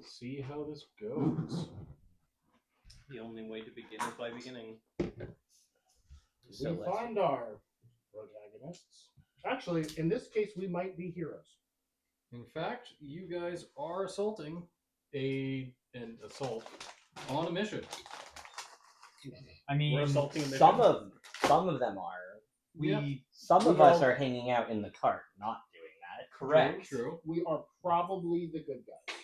see how this goes. The only way to begin is by beginning. So we find our protagonists. Actually, in this case, we might be heroes. In fact, you guys are assaulting an assault on a mission. I mean, We're assaulting a mission. Some of them are. Some of We us all- are hanging out in the cart, not doing that. correct. True. We are probably the good guys.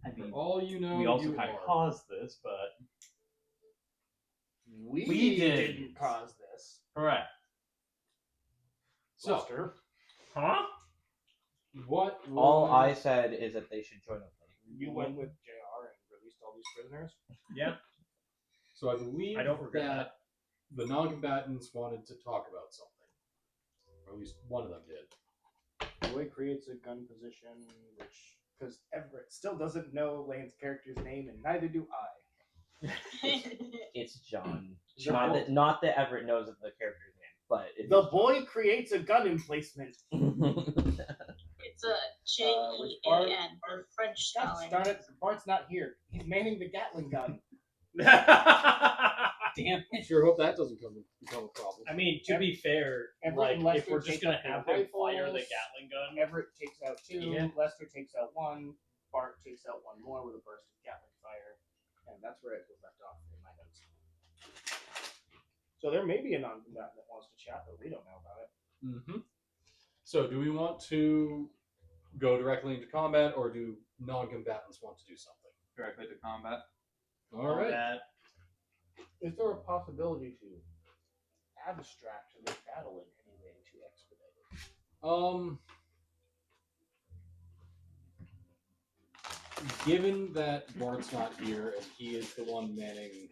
I mean, For all you know, we also you kind of are. caused this, but We didn't cause this. correct. So, Lester. Huh? what? All I was- said is that they should join us. You went with JR and released all these prisoners. Yeah. So I believe I don't regret that the non-combatants wanted to talk about something, or at least one of them did. Roy creates a gun position, which because Everett still doesn't know Lane's character's name, and neither do I. It's John. The Not boy- that, not that Everett knows the character's name, but it The is boy creates a gun emplacement. John. It's a Which Bart- J-E-A-N, the French God spelling. darn it, Bart's not here. He's manning the Gatling gun. Damn I sure hope that doesn't become a problem. I mean, to be fair, Everett and like, if Lester we're just take gonna out their have them fire the rifles. Gatling gun, Everett takes out 2, Yeah. Lester takes out 1, Bart takes out 1 more with a burst of Gatling fire, and that's where it was left off in my notes. So there may be a non-combatant that wants to chat, but we don't know about it. Mm-hmm. So do we want to go directly into combat, or do non-combatants want to do something? directly to combat. All right. that Is there a possibility to abstract this battle in any way to expedite it? Given that Bart's not here and he is the one manning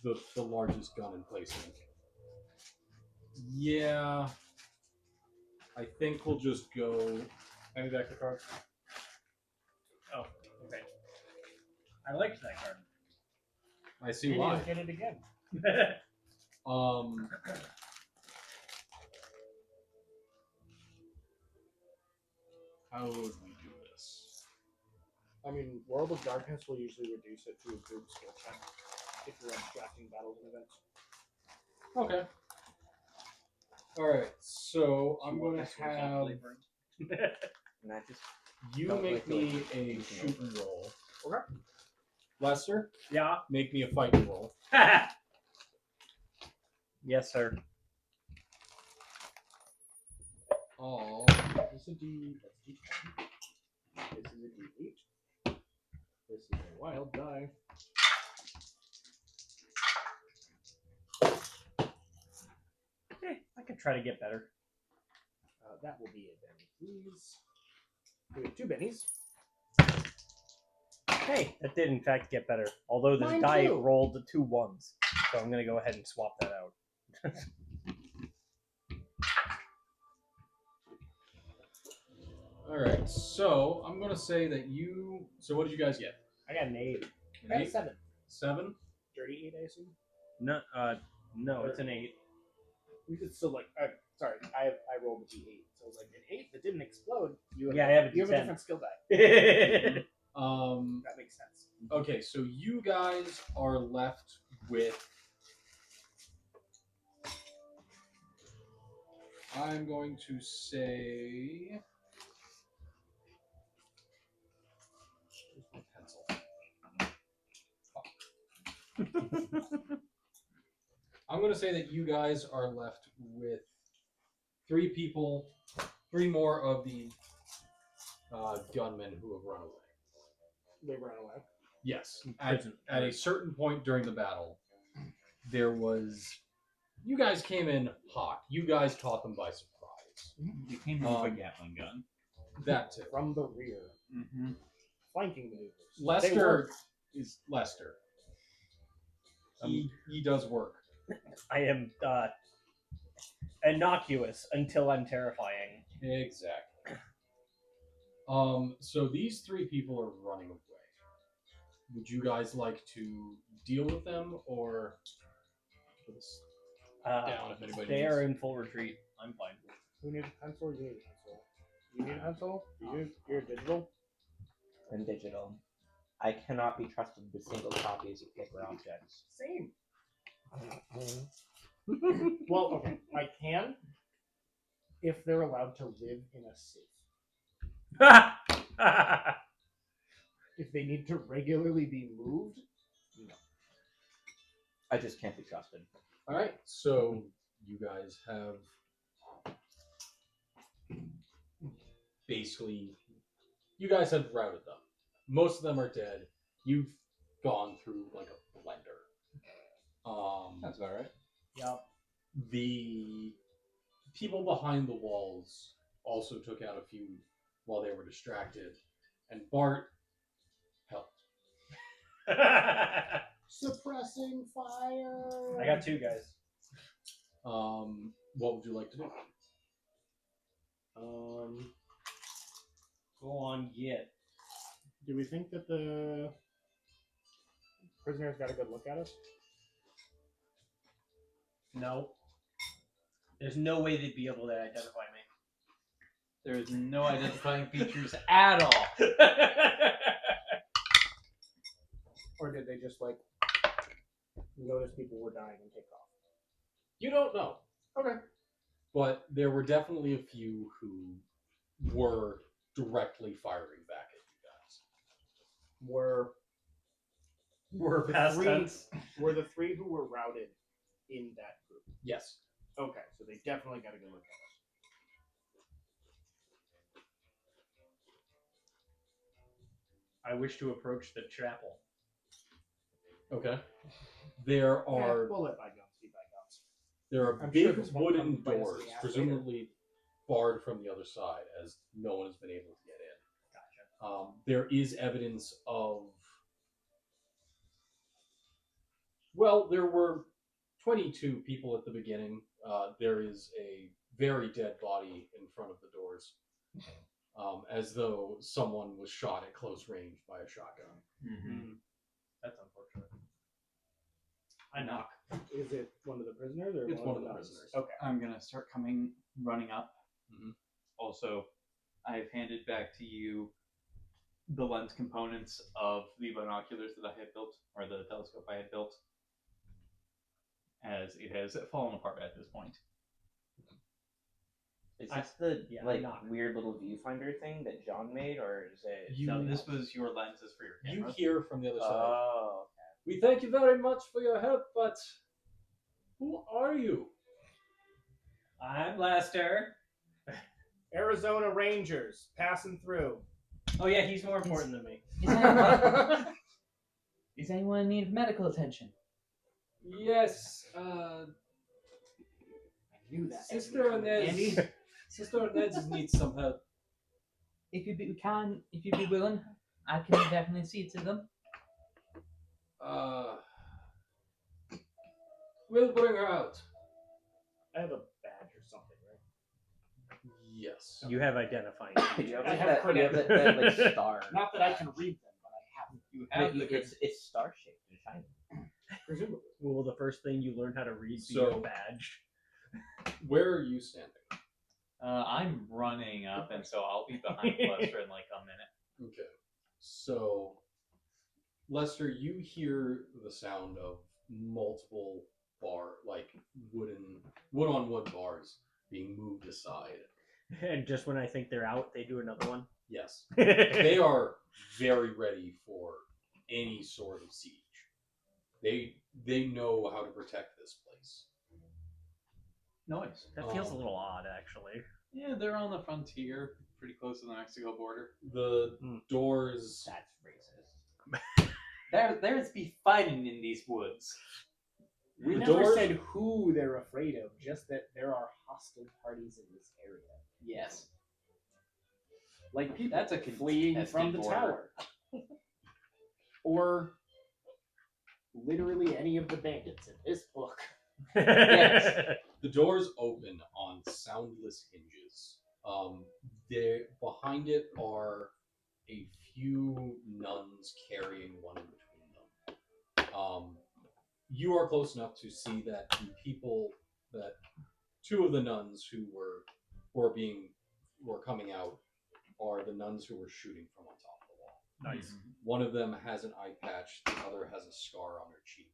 the largest gun emplacement, yeah, I think we'll just go. hand me back the card. Oh, okay. I liked that card. I see why. Get it again. How would we do this? I mean, World of Darkness will usually reduce it to a group skill check if you're abstracting battles and events. Okay. Alright, so I'm going to have And I just you Don't make like me the- a shooting roll. Okay. Lester, Yeah. make me a fighting roll. Yes, sir. Oh, this is a D. That's D10. This is a D8. This is a wild die. Okay, I could try to get better. That will be a Benny, please. We have 2 bennies. Hey, that did in fact get better. Although this Mine die too. rolled 2 1s. So I'm gonna go ahead and swap that out. Alright, so I'm going to say that you. So, what did you guys get? I got an 8. An I got a eight? 7. 7? Dirty 8, I assume? No, it's an 8. We could still, like. Sorry, I rolled a D8. So, it was like an 8 that didn't explode. You Yeah, I have a you have a D10. different skill die. Okay. That makes sense. Okay, so you guys are left with. I'm going to say. Where's my pencil? I'm going to say that you guys are left with 3 people, 3 more of the gunmen who have run away. They ran away? Yes. At a certain point during the battle, there was. You guys came in hot. You guys caught them by surprise. You came in with a Gatling gun. That too. From the rear. Mm-hmm. Flanking maneuvers. They Lester work. is Lester. He does work. I am innocuous until I'm terrifying. Exactly. So these 3 people are running away. Would you guys like to deal with them or down if anybody They needs? are in full retreat. I'm fine. Who needs a pencil? You need a pencil. You need a pencil? You're digital? and digital. I cannot be trusted with single copies of paper objects. Same. Well, okay, I can if they're allowed to live in a safe. If they need to regularly be moved, no. I just can't be trusted. All right, so you guys have basically, you guys have routed them. Most of them are dead. You've gone through like a blender. That's about right. Yep. The people behind the walls also took out a few while they were distracted, and Bart helped. Suppressing fire. I got 2 guys. What would you like to do? Go on, get. Do we think that the prisoners got a good look at us? No. There's no way they'd be able to identify me. There's no identifying features at all. Or did they just like notice people were dying and take off? You don't know. Okay. But there were definitely a few who were directly firing back at you guys. We're past three- tense. Were the 3 who were routed in that group? Yes. Okay, so they definitely got a good look at us. I wish to approach the chapel. Okay. There are We'll let bygones be bygones. there are I'm sure big this won't wooden come bite us in doors, the ass presumably barred from the other side, as no one has been able to get in. Gotcha. There is evidence of. Well, there were 22 people at the beginning. There is a very dead body in front of the doors, as though someone was shot at close range by a shotgun. Mm-hmm. That's unfortunate. I knock. Is it one of the prisoners or It's one of the nuns? prisoners. Okay. I'm gonna start running up. Mhm. Also, I've handed back to you the lens components of the binoculars that I had built, or the telescope I had built, as it has fallen apart at this point. Is this the yeah, like not. weird little viewfinder thing that John made, or is it? No, this was your lenses for your You camera. hear from the other side. Oh, We thank you very much for your help, but who are you? I'm Lester. Arizona Rangers passing through. Oh yeah, he's more important than me. Is anyone in need of medical attention? Yes, I knew that. Sister Inez. Sister Inez needs some help. If you'd be willing, I can definitely see to them. We'll bring her out. I have a badge or something, right? Yes. You have identifying you features. have I like have that, you have that like star. Not that I can read them, but I have You Wait, have the it's star shaped and shiny. presumably. Will the first thing you learn how to read be So- your badge? Where are you standing? I'm running up, and so I'll be behind Lester in like a minute. Okay. So, Lester, you hear the sound of multiple wood-on-wood bars being moved aside. And just when I think they're out, they do another one. Yes. They are very ready for any sort of siege. They know how to protect this place. Noise. That feels a little odd, actually. Yeah, they're on the frontier, pretty close to the Mexico border. The doors. That's racist. There's be fighting in these woods. We The never doors- said who they're afraid of, just that there are hostile parties in this area. Yes. Like people That's a fleeing from the contested tower. Or literally any of the bandits in this book. The doors open on soundless hinges. There behind it are a few nuns carrying one in between them. You are close enough to see that two of the nuns who were coming out are the nuns who were shooting from on top of the wall. Nice. One of them has an eye patch. The other has a scar on her cheek.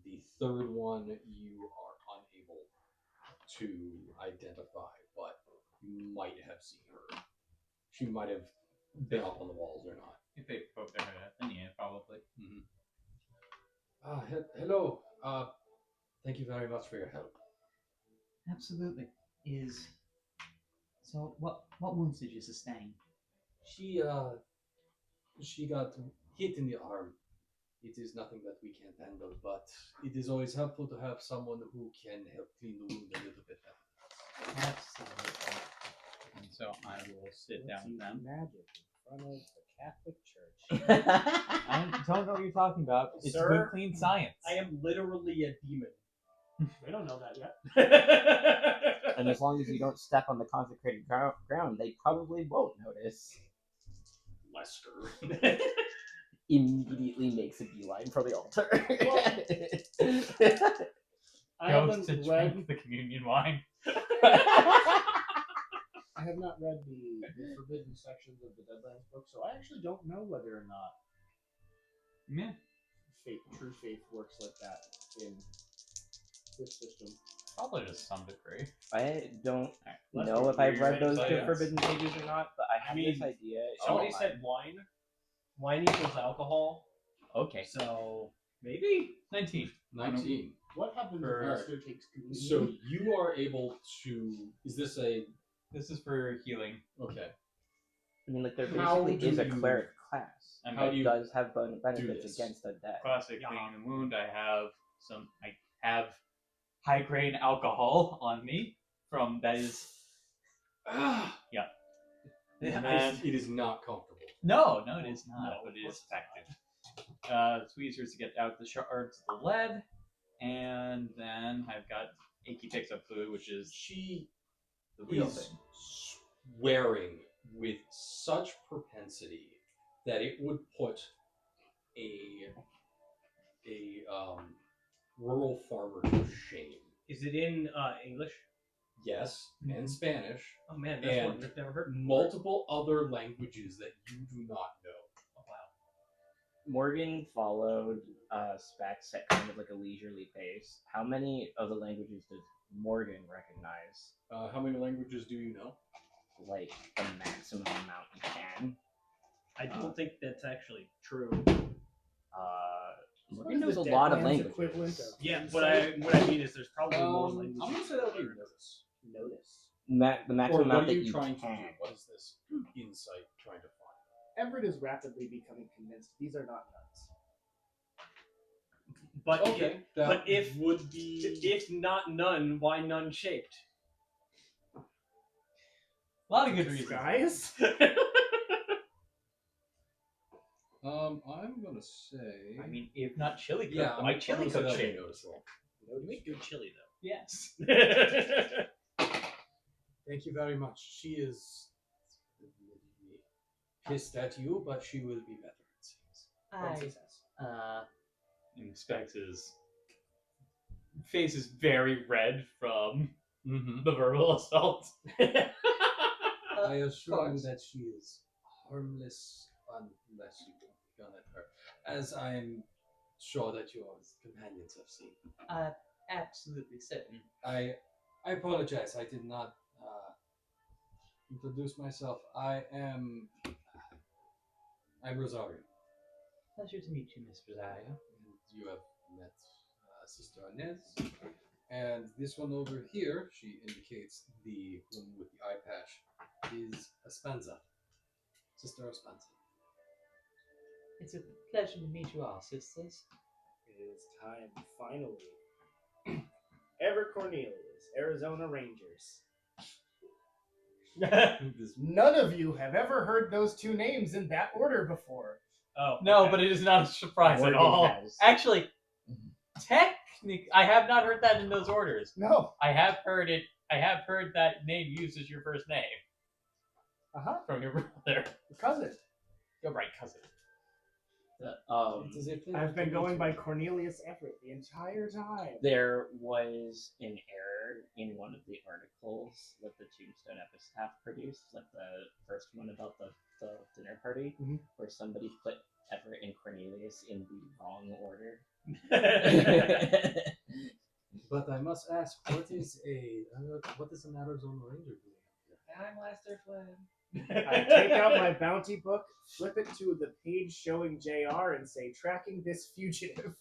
The third one you are unable to identify, but you might have seen her. She might have been up on the walls or not. If they poke their head out, then yeah, probably. Hello. Thank you very much for your help. Absolutely. So what wounds did you sustain? She got hit in the arm. It is nothing that we can't handle, but it is always helpful to have someone who can help clean the wound a little bit better. Absolutely. And so I will sit down with them. Magic in front of the Catholic Church. I don't know what you're talking about. It's Sir, good, clean science. I am literally a demon. They don't know that yet. And as long as you don't step on the consecrated ground, they probably won't notice. Lester. Immediately makes a beeline for the altar. I Goes haven't to read. drink the communion wine. I have not read the forbidden sections of the Deadlands book, so I actually don't know whether or not Yeah. true faith works like that in this system. Probably to some degree. I don't Lester, know if I've you're read those right, two yes. forbidden pages or not, but I have this mean, idea. in Somebody my said mind. wine. Wine equals alcohol. Okay. So maybe 19. 19. What happens For- if Lester takes communion? So you are able to. Is this a This is for healing. okay? I mean, like, there How basically is do a you- clearic class And How that do you does have this? benefits against undead. classic Yeah. cleaning the wound. I have high grain alcohol on me from that is yeah. And It is not comfortable. no, it is not, No, but of it course is effective. Tweezers to get out the shards of the lead, and then I've got Achy picks up fluid, which is She the real is thing. swearing with such propensity that it would put a rural farmer to shame. is it in English? Yes, and Spanish, Oh man, that's And one I've never heard. multiple other languages that you do not know. Oh, wow. Morgan followed Specs at kind of like a leisurely pace. How many of the languages does Morgan recognize? How many languages do you know? Like the maximum amount you can. I don't think that's actually true. What Morgan is knows the a lot of Deadlands equivalent languages. of Yeah, insight? what I mean is there's probably more I'm languages. gonna say that would be notice. Notice. The Or maximum what amount are that you you trying to do? can. What is this insight trying to find? Everett is rapidly becoming convinced these are not nuts. But Okay, if, that but if would be if not none, why none shaped? A lot of good reasons. Guys? I'm gonna say. I mean, if not chili cook, yeah, why chili gonna say cook that would be shape? noticeable. You make good chili though. Yes. Thank you very much. She is pissed at you, but she will be better, it seems. Francis has. And Specs' face is very red from Mm-hmm. the verbal assault. I assure you course. that she is harmless unless you don't gun at her, as I'm sure that your companions have seen. Absolutely certain. I apologize. I did not introduce myself. I'm Rosario. Pleasure to meet you, Miss Rosario. And you have met Sister Inez. And this one over here, she indicates the woman with the eye patch, is Espenza. Sister Espenza. It's a pleasure to meet you all, sisters. It is time, finally. Everett Cornelius, Arizona Rangers. This None of you have ever heard those two names in that order before. Oh No, okay. but it is not a surprise Morgan at all. has. Actually, I have not heard that in those orders. No. I have heard it. I have heard that name used as your first name Uh-huh. from your brother. Cousin. Your right cousin. it is a pleasure I've to been meet going you. by Cornelius Everett the entire time. There was an error in one of the articles that the Tombstone Epitaph produced, like the first one about the the dinner party Mhm. where somebody put Everett and Cornelius in the wrong order. But I must ask, what is an Arizona Ranger doing? I'm Lester Flynn. I take out my bounty book, flip it to the page showing JR, and say, "Tracking this fugitive."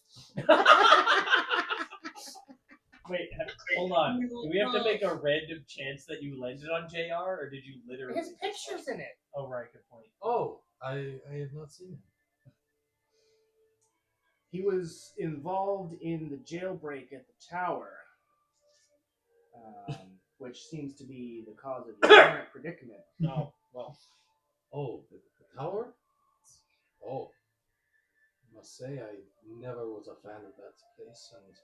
Wait, hold on. Do we have to make a random chance that you landed on JR, or did you literally? His picture's in it. Oh, right, good point. Oh, I have not seen him. He was involved in the jailbreak at the tower, which seems to be the cause of your current predicament. No, well, Oh, the tower? Oh, I must say I never was a fan of that place, and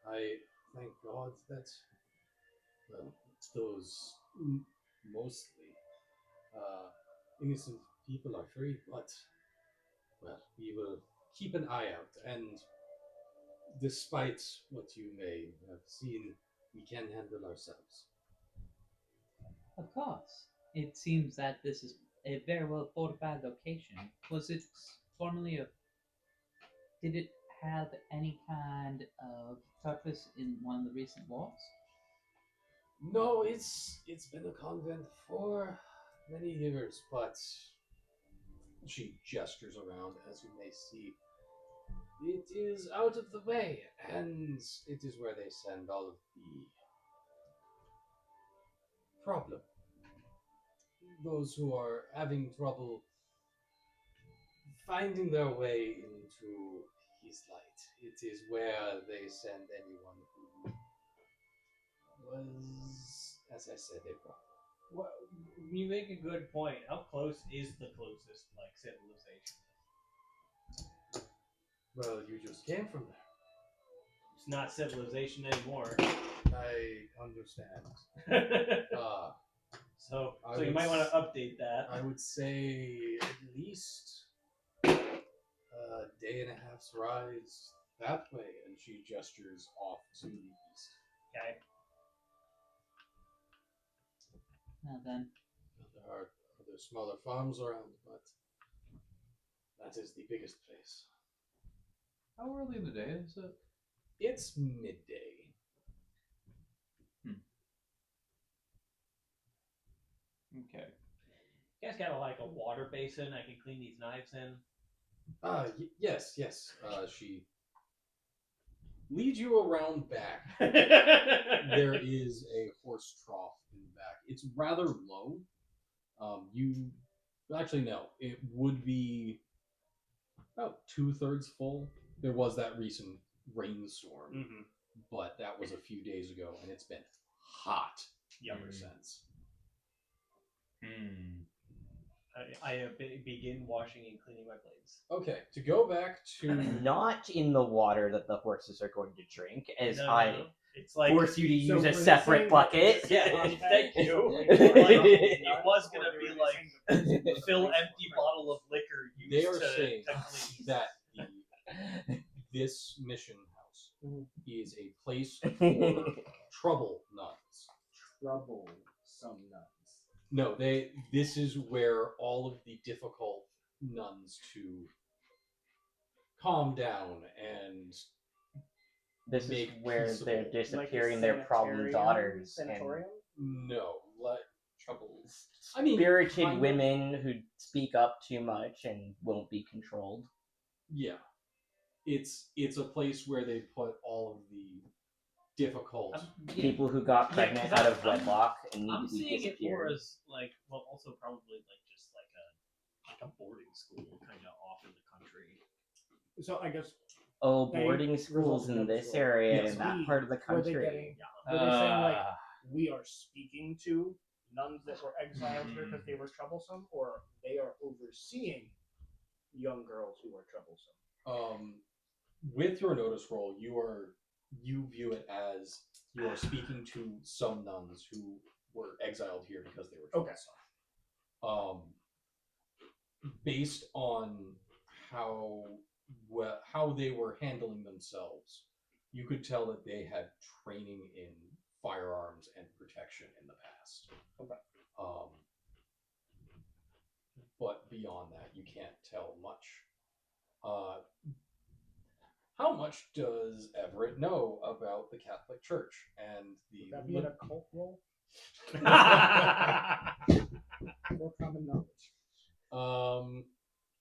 I thank God that, well, those mostly innocent people are free, but, well, we will keep an eye out, and despite what you may have seen, we can handle ourselves. Of course. It seems that this is a very well fortified location. Was it formerly a... Did it have any kind of purpose in one of the recent wars? No, it's been a convent for many years, but she gestures around, as you may see. It is out of the way, and it is where they send all of the problem. Those who are having trouble finding their way into his light. It is where they send anyone who was, as I said, a problem. well, you make a good point. How close is the closest, like, civilization? Well, you just came from there. It's not civilization anymore. I understand. So I you would might want s- to update that. I would say at least a day and a half's rise that way, and she gestures off to the east. Okay. Now then, There are other smaller farms around, but that is the biggest place. How early in the day is it? It's midday. Okay. You guys got like a water basin I can clean these knives in? Yes. She leads you around back. There is a horse trough in the back. It's rather low. You actually no, it would be about 2/3 full. There was that recent rainstorm, Mm-hmm. but that was a few days ago, and it's been hot ever since. I begin washing and cleaning my blades. Okay, to go back to Not in the water that the horses are going to drink, as No. It's like force you to So use were a they separate saying bucket. that- yeah, thank you. Like, It was gonna be like the fill empty bottle of liquor used they are to saying clean. that this mission house Mhm. is a place for trouble nuns. Trouble some nuns. No, this is where all of the difficult nuns to calm down and This is make where peaceable. they're Like a disappearing their problem daughters and Sanatorium? no, let trouble. I mean, spirited kind of. women who speak up too much and won't be controlled. Yeah, it's a place where they put all of the difficult. People who got Yeah, pregnant 'cause out I'm- of wedlock and need I'm to be seeing it more disappeared. as like, well, also probably like just like a boarding school kind of off in the country. So I guess Oh, They boarding schools resulted in in this school. area, Yes, in that we- part of the were they country. getting? Were they saying like Ah. we are speaking to nuns that were exiled here because they were troublesome, or they are overseeing young girls who are troublesome? With your notice roll, you view it as you are speaking to some nuns who were exiled here because they were Okay. troublesome. Based on how they were handling themselves, you could tell that they had training in firearms and protection in the past. Okay. but beyond that, you can't tell much. How much does Everett know about the Catholic Church and Would the? that be an occult roll? More common knowledge.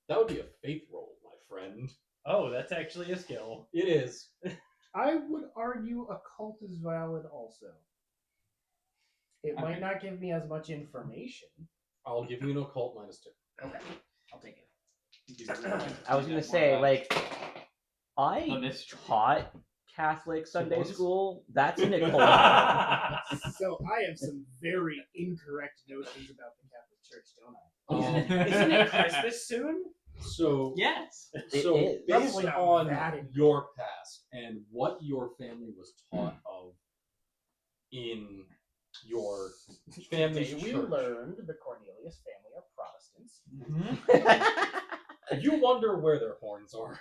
That would be a faith roll, my friend. Oh, that's actually a skill. It is. I would argue occult is valid also. It might Okay. not give me as much information. I'll give you an occult -2. Okay, I'll take it. I was gonna say, like, The I mystery. taught Catholic Sunday was? school. That's an occult. So I have some very incorrect notions about the Catholic Church, don't I? Isn't it Christmas soon? So Yes. So is. based Probably not on that incorrect. your past and what your family was taught of in your family's Today we church, learned the Cornelius family are Protestants. you wonder where their horns are.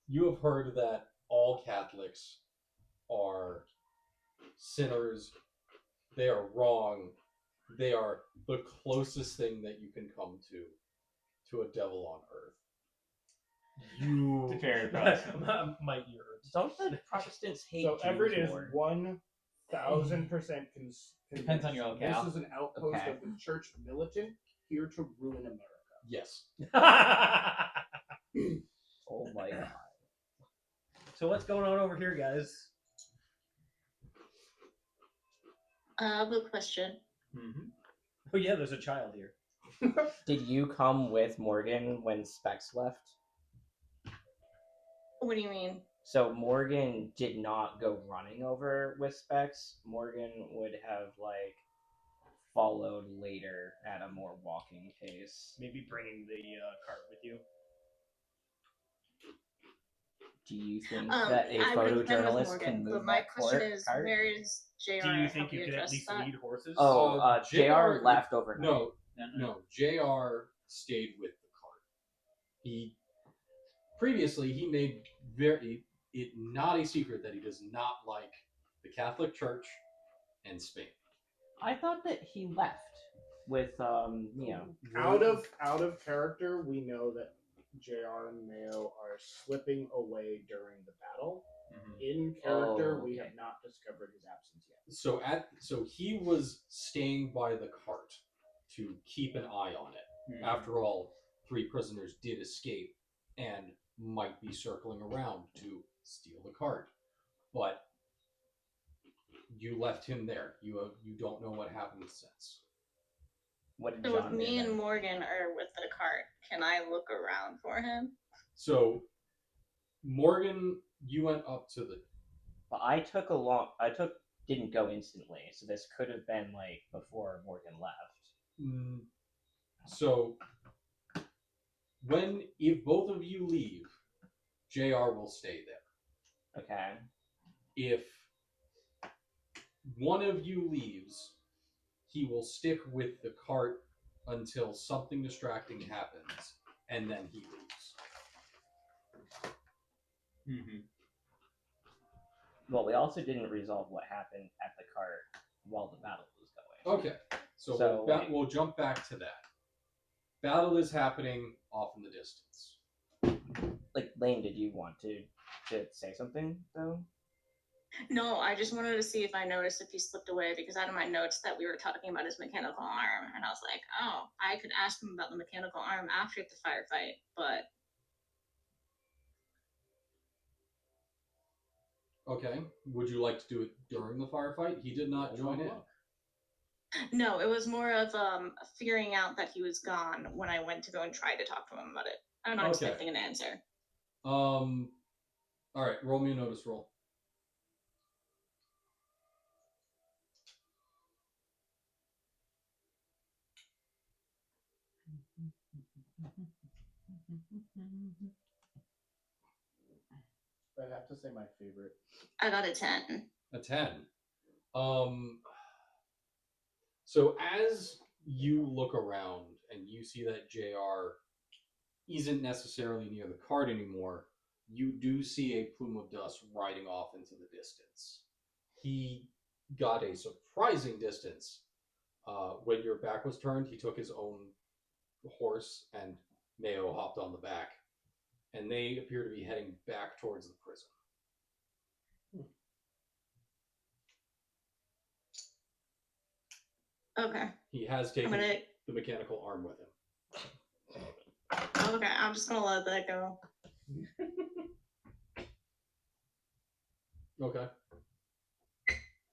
You have heard that all Catholics are sinners. They are wrong. They are the closest thing that you can come to a devil on earth. You It's very impressive. My ears. Don't the Protestants hate So Jews Everett is more? 1000% Depends on your locale. This is an outpost Okay. of the church militant here to ruin America. yes. Oh my god. So what's going on over here, guys? I have a question. Mm-hmm. Oh yeah, there's a child here. Did you come with Morgan when Specs left? What do you mean? So Morgan did not go running over with Specs. Morgan would have like followed later at a more walking pace. Maybe bringing the cart with you. Do you think that a I would've been with photojournalist Morgan, can move but my that question court is, cart? where is JR? Do you and think have you we could at addressed least that? lead horses? Oh, JR JR left overnight. No, No. JR stayed with the cart. He previously he made it not a secret that he does not like the Catholic Church and Spain. I thought that he left with Out of character, we know that JR and Mayo are slipping away during the battle. Mhm. In character, Oh, we okay. have not discovered his absence yet. So he was staying by the cart to keep an eye on it. Mhm. After all, 3 prisoners did escape and might be circling around to steal the cart. But you left him there. You don't know what happened since. what did So if John do me and then? Morgan are with the cart, can I look around for him? So Morgan, you went up to the But didn't go instantly, so this could have been like before Morgan left. So if both of you leave, JR will stay there. Okay. If one of you leaves, he will stick with the cart until something distracting happens, and then he leaves. Mm-hmm. Well, we also didn't resolve what happened at the cart while the battle was going. Okay, so, So, like- we'll jump back to that. Battle is happening off in the distance. Like, Lane, did you want to say something though? No, I just wanted to see if I noticed if he slipped away, because out of my notes that we were talking about his mechanical arm, and I was like, oh, I could ask him about the mechanical arm after the firefight, but Okay, would you like to do it during the firefight? He did not join in. no, it was more of figuring out that he was gone when I went to go and try to talk to him about it. I'm not Okay. expecting an answer. All right, roll me a notice roll. I'd have to say my favorite. I got a 10. A 10. So as you look around and you see that JR isn't necessarily near the cart anymore, you do see a plume of dust riding off into the distance. He got a surprising distance. When your back was turned, he took his own horse, and Mayo hopped on the back, and they appear to be heading back towards the prison. Okay. He has I'm taken gonna. the mechanical arm with him. Okay, I'm just gonna let that go. Okay.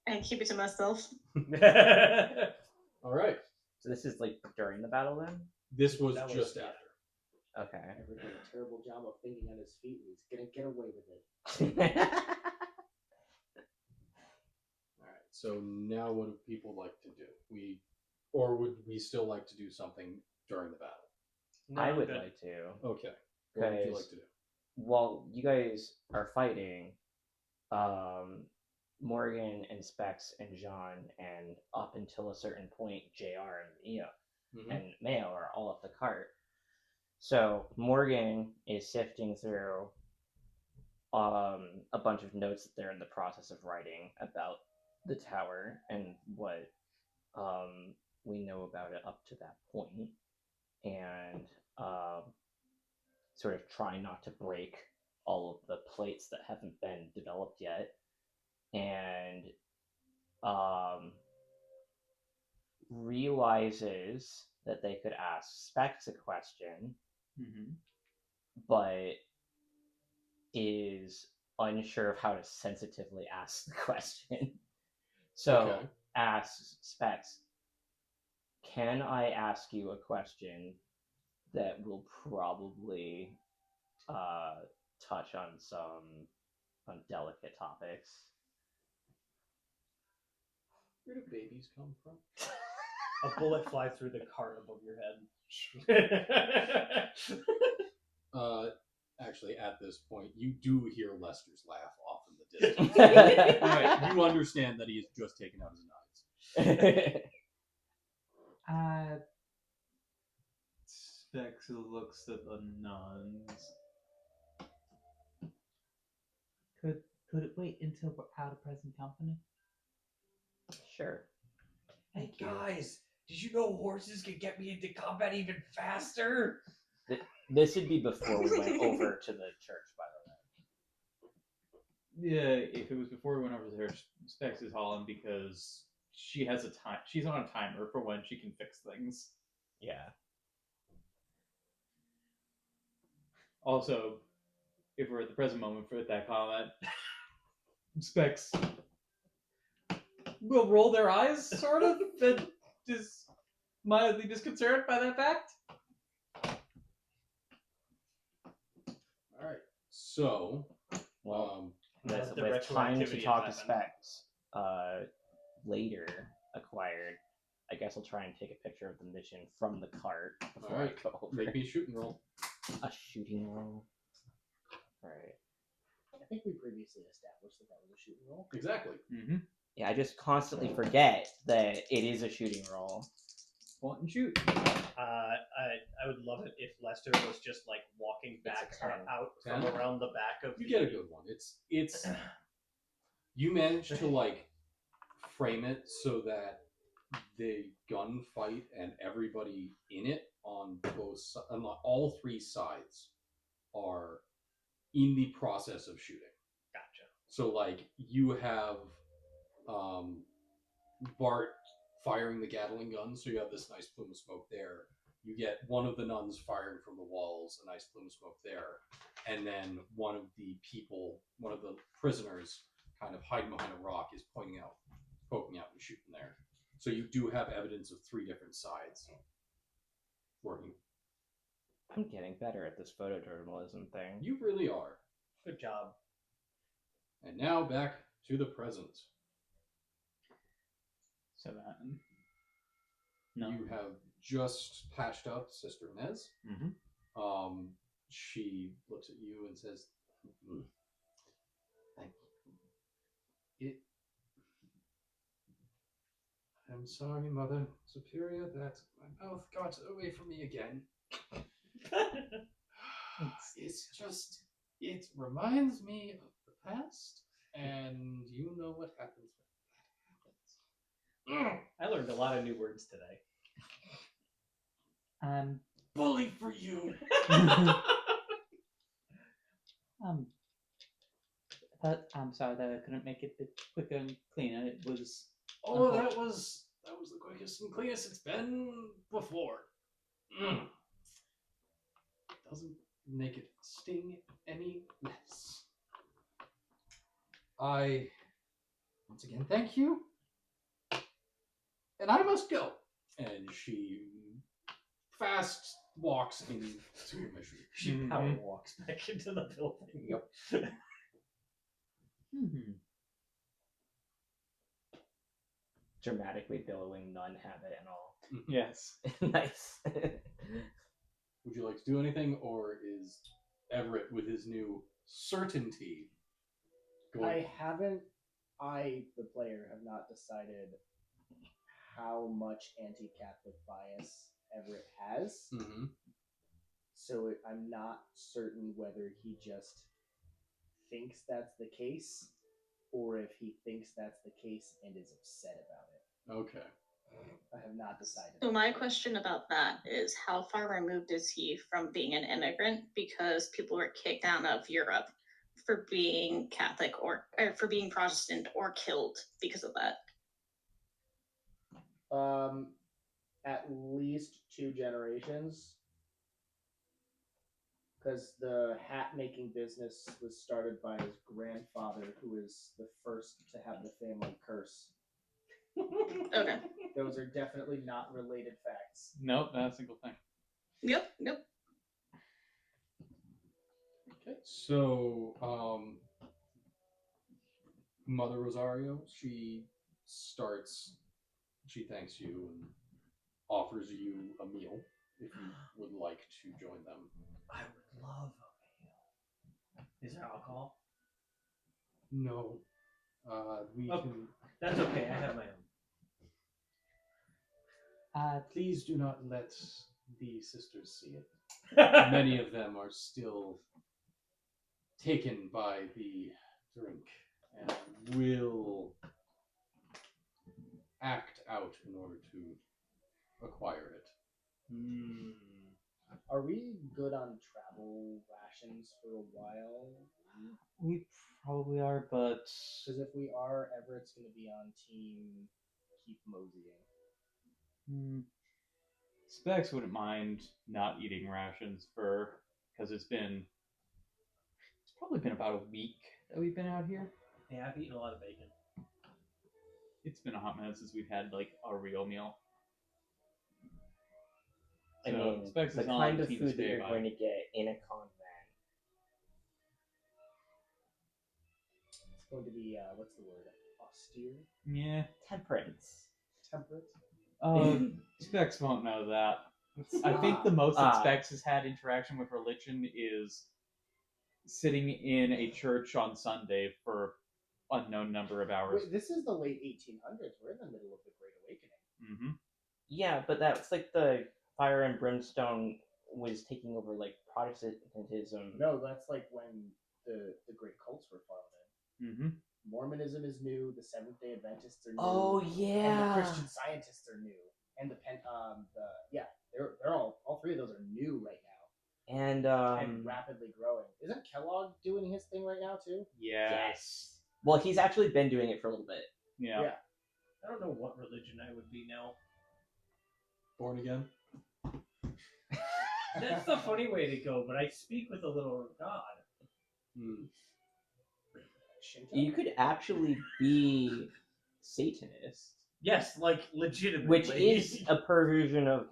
And keep it to myself. All right. So this is like during the battle then? This was That was- just yeah. after. Okay. Edward did a terrible job of thinking on his feet, and he's gonna get away with it. All right. So now, what do people like to do? Or would we still like to do something during the battle? I No, would good. like to. Okay. What would you like to do? While you guys are fighting, Morgan and Specs and Jean, and up until a certain point, JR and Mia Mhm. and Mayo are all up the cart. So Morgan is sifting through a bunch of notes that they're in the process of writing about the tower and what we know about it up to that point, and sort of try not to break all of the plates that haven't been developed yet, and realizes that they could ask Specs a question, but is unsure of how to sensitively ask the question. So Okay. asks Specs, can I ask you a question that will probably touch on some delicate topics? Where do babies come from? A bullet flies through the cart above your head. Actually, at this point, you do hear Lester's laugh off in the distance. Right, you understand that he has just taken out his knives. Specs looks at the nuns. Could it wait until we're out of present company? Sure. Hey guys, did you know horses can get me into combat even faster? This would be before we went over to the church, by the way. Yeah, if it was before we went over there, Specs is hauling because she has a time. She's on a timer for when she can fix things. Yeah. Also, if we're at the present moment for that comment, Specs will roll their eyes, sort of, and is mildly disconcerted by that fact. All right. So, Well, The with time to retroactivity talk to of that, Specs later acquired, I guess I'll try and take a picture of the mission from the cart before Alright, I go over. make me a shooting roll. A shooting roll. Alright. I think we previously established that was a shooting roll. Exactly. Mm-hmm. Yeah, I just constantly forget that it is a shooting roll. Point and shoot. I would love it if Lester was just like walking back It's a 10. out from 10? around the back of You get a good one. It's you manage to like frame it so that the gunfight and everybody in it on all three sides are in the process of shooting. Gotcha. So like you have Bart firing the Gatling gun, so you have this nice plume of smoke there. You get one of the nuns firing from the walls, a nice plume of smoke there, and then one of the prisoners, kind of hiding behind a rock, is poking out and shooting there. So you do have evidence of three different sides working. I'm getting better at this photojournalism thing. You really are. Good job. And now back to the present. So that. No. You have just patched up Sister Inez. Mm-hmm. She looks at you and says, I'm sorry, Mother Superior, that my mouth got away from me again. It reminds me of the past, and you know what happens when that happens. I learned a lot of new words today. bully for you. I'm sorry that I couldn't make it a bit quicker and cleaner. It was. Oh, that was the quickest and cleanest it's been before. Doesn't make it sting any less. I once again thank you, and I must go. And she fast walks into the mission. She power walks back into the building. Yep. Dramatically billowing nun habit and all. Yes. Nice. Would you like to do anything, or is Everett with his new certainty going? I, the player, have not decided how much anti-Catholic bias Everett has. Mm-hmm. So I'm not certain whether he just thinks that's the case, or if he thinks that's the case and is upset about it. Okay. I have not decided. So my question about that is, how far removed is he from being an immigrant? Because people were kicked out of Europe for being Catholic or for being Protestant or killed because of that. At least 2 generations. Because the hat making business was started by his grandfather, who is the first to have the family curse. Okay. Those are definitely not related facts. Nope, not a single thing. Yep. Okay. So, Mother Rosario, she thanks you and offers you a meal if you would like to join them. I would love a meal. Is there alcohol? No. We Oh. can. That's okay. I have my own. Please do not let the sisters see it. Many of them are still taken by the drink and will act out in order to acquire it. Are we good on travel rations for a while? We probably are, but Because if we are, Everett's going to be on team keep moseying. Specs wouldn't mind not eating rations because it's probably been about a week that we've been out here. Yeah, I've eaten a lot of bacon. It's been a hot minute since we've had like a real meal. I So, mean, Specs the is on kind of Team food that Stay you're By. going to get in a convent. It's going to be, what's the word? Austere? Yeah. Temperance. Temperate? Specs won't know that. I think the most that Specs has had interaction with religion is sitting in a church on Sunday for unknown number of hours. Wait, this is the late 1800s. We're in the middle of the Great Awakening. Mm-hmm. Yeah, but that's like the Fire and Brimstone was taking over like Protestantism. No, that's like when the great cults were founded. Mm-hmm. Mormonism is new. The Seventh-day Adventists are new. Oh And yeah. the Christian Scientists are new. And they're all 3 of those are new right now. And rapidly growing. Isn't Kellogg doing his thing right now too? yes. Well, he's actually been doing it for a little bit. Yeah. I don't know what religion I would be now. Born again? That's the funny way to go, but I speak with a little god. Shinto? You could actually be Satanist, Yes, like legitimately. which is a perversion of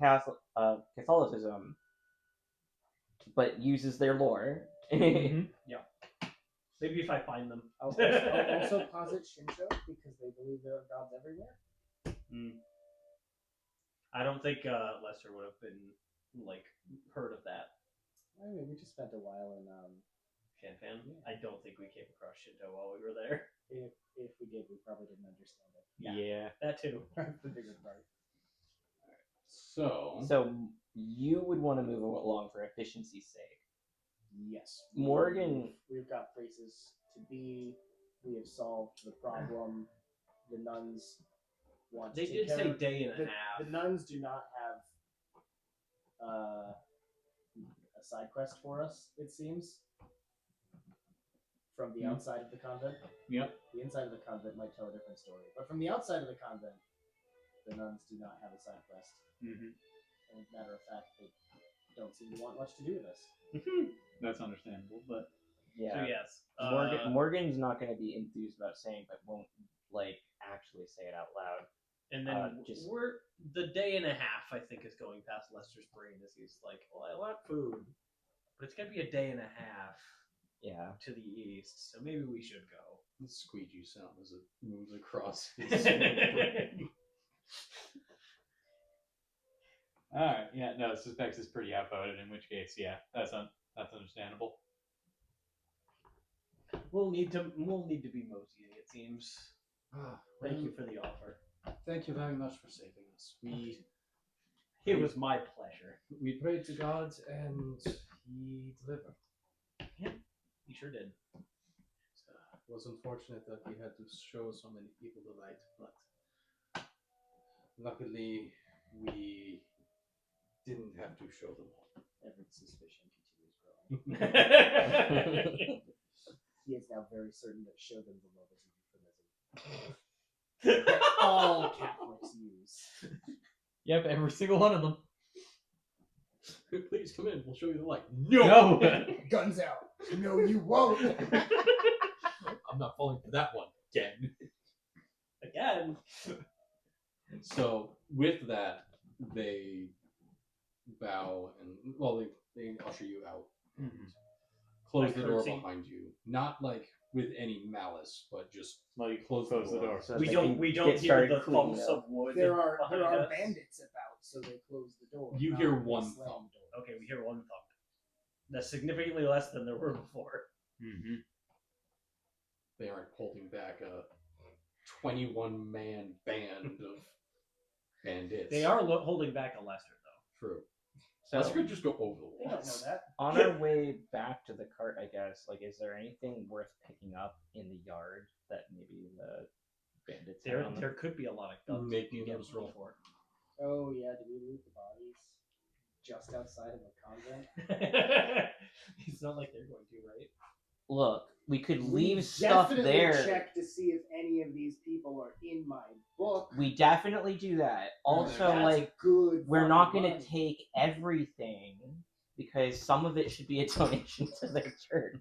Catholicism, but uses their lore. Mm-hmm. Maybe if I find them. I'll also posit Shinto because they believe there are gods everywhere. I don't think Lester would have been like heard of that. I mean, we just spent a while in. Fan. I don't think we came across Shinto while we were there. If we did, we probably didn't understand it. Yeah. That too. That's the bigger part. So you would want to move along for efficiency's sake. Yes. Morgan. We've got places to be. We have solved the problem. The nuns want They to take did care say of day and a half. The nuns do not have a side quest for us. It seems from the Hmm. outside of the convent. Yep. The inside of the convent might tell a different story, but from the outside of the convent, the nuns do not have a side quest. Mm-hmm. And as a matter of fact, they don't seem to want much to do with us. That's understandable, but Yeah. So yes, Morgan's not going to be enthused about saying, but won't like actually say it out loud. and then just- we're the day and a half I think is going past Lester's brain as he's like, "Well, I want food, but it's gonna be a day and a half Yeah. to the east, so maybe we should go." The squeegee sound as it moves across. all right. Yeah. No, Specs is pretty outvoted. In which case, yeah, that's understandable. We'll need to be moseying, it seems. Thank you for the offer. Thank you very much for saving us. It was my pleasure. We prayed to God and He delivered. You sure did. It was unfortunate that we had to show so many people the light, but luckily we didn't have to show them all. Everett's suspicion continues growing. He is now very certain that show them the love is a euphemism. That all Catholics use. Yep, every single one of them. Please come in. We'll show you the light. No. Guns out. No, you won't. I'm not falling for that one again. Again. So with that, they bow and they usher you out. Close Like the door curtsy? behind you. Not like with any malice, but just Like close close the door. So We they don't can we get don't hear started the cleaning thumps up. of wood. There are behind us. bandits about, so they close the door. You not hear they one slam thump. the door. Okay, we hear one thump. That's significantly less than there were before. Mm-hmm. they aren't holding back a 21-man band of bandits. They are holding back a Lester though. True. So Lester could just go over the They don't know walls. that. on our way back to the cart, I guess, like, is there anything worth picking up in the yard that maybe the bandits have on them? There could be a lot of guns. Make we me can those get roll. for. Oh yeah, did we loot the bodies just outside of the convent? It's not like they're going to, right? Look, we could We leave stuff definitely there. check to see if any of these people are in my book. We definitely do that. Also, That's like, good. we're not going fucking to money. take everything because some of it should be a donation to the church.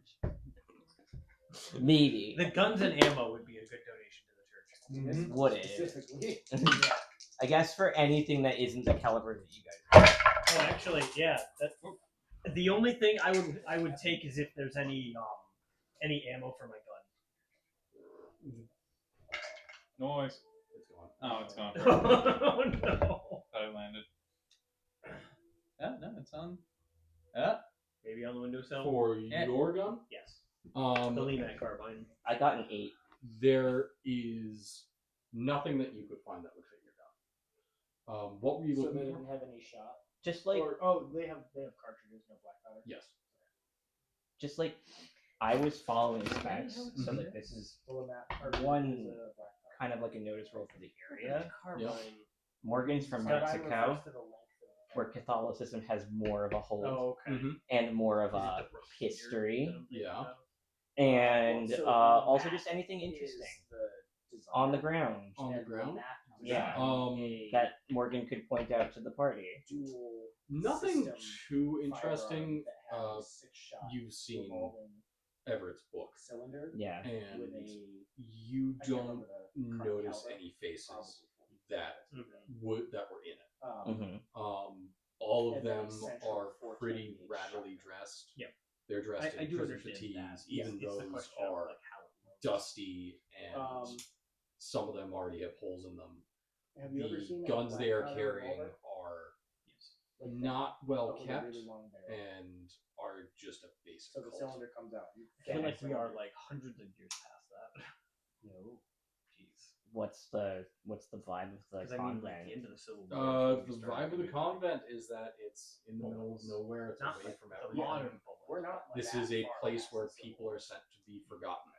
Maybe. The guns and ammo would be a good donation to the church. This one Would it? specifically? I guess for anything that isn't the caliber that you guys. Oh, actually, yeah. The only thing I would take is if there's any ammo for my Noise. It's gone. Oh, it's gone. gun. Oh no! Thought it landed. No, it's on. Yeah. Maybe on the windowsill. For Yeah. your gun, Yes. The Lemac carbine. I got an 8. there is nothing that you could find that would fit your gun. What were you So they looking didn't for? have any shot. Just like, They have cartridges, no black powder. Yes. just like, I was following specs, so like this is Full of that cartridge One- is, black powder. kind of like a notice roll for the area. Carbine. Morgan's from Carbine Mexico, refers to the length of the where Catholicism has more of a hold Oh, okay. Mhm. and more of Is it a the procedure history, that I'm thinking Yeah. of? and So also the just map anything is interesting the design. on the ground On the And ground? map Yeah. design that Morgan could point out to the party. dual Nothing system too firearm interesting. that has 6-shot You've seen revolving Everett's book, cylinder Yeah. and with a you I can't don't remember the correct notice caliber. any faces Probably. that that were in it. hmm All of And then them essential are 428 pretty rattly shotgun. dressed. Yep. They're dressed I in do prison understand fatigues, that. even It's the those question of, are like, how it looks. dusty and Um, some of them already have holes in them. Have you ever seen The that guns black they are powder carrying revolver? are Yes. Like that, not well but with a kept really long barrel. and are just a basic So the cult. cylinder comes out. You I feel get like the we are cylinder. like hundreds of years past that. No. Jeez. What's the vibe of the Because I mean, like convent? the end of the Civil War. is when we The started vibe of the doing convent is that it's in the middle of Bullets. nowhere. It's Not away like from the everything. modern bullets. We're not. This that is a far place past where the Civil people War. are sent to be forgotten.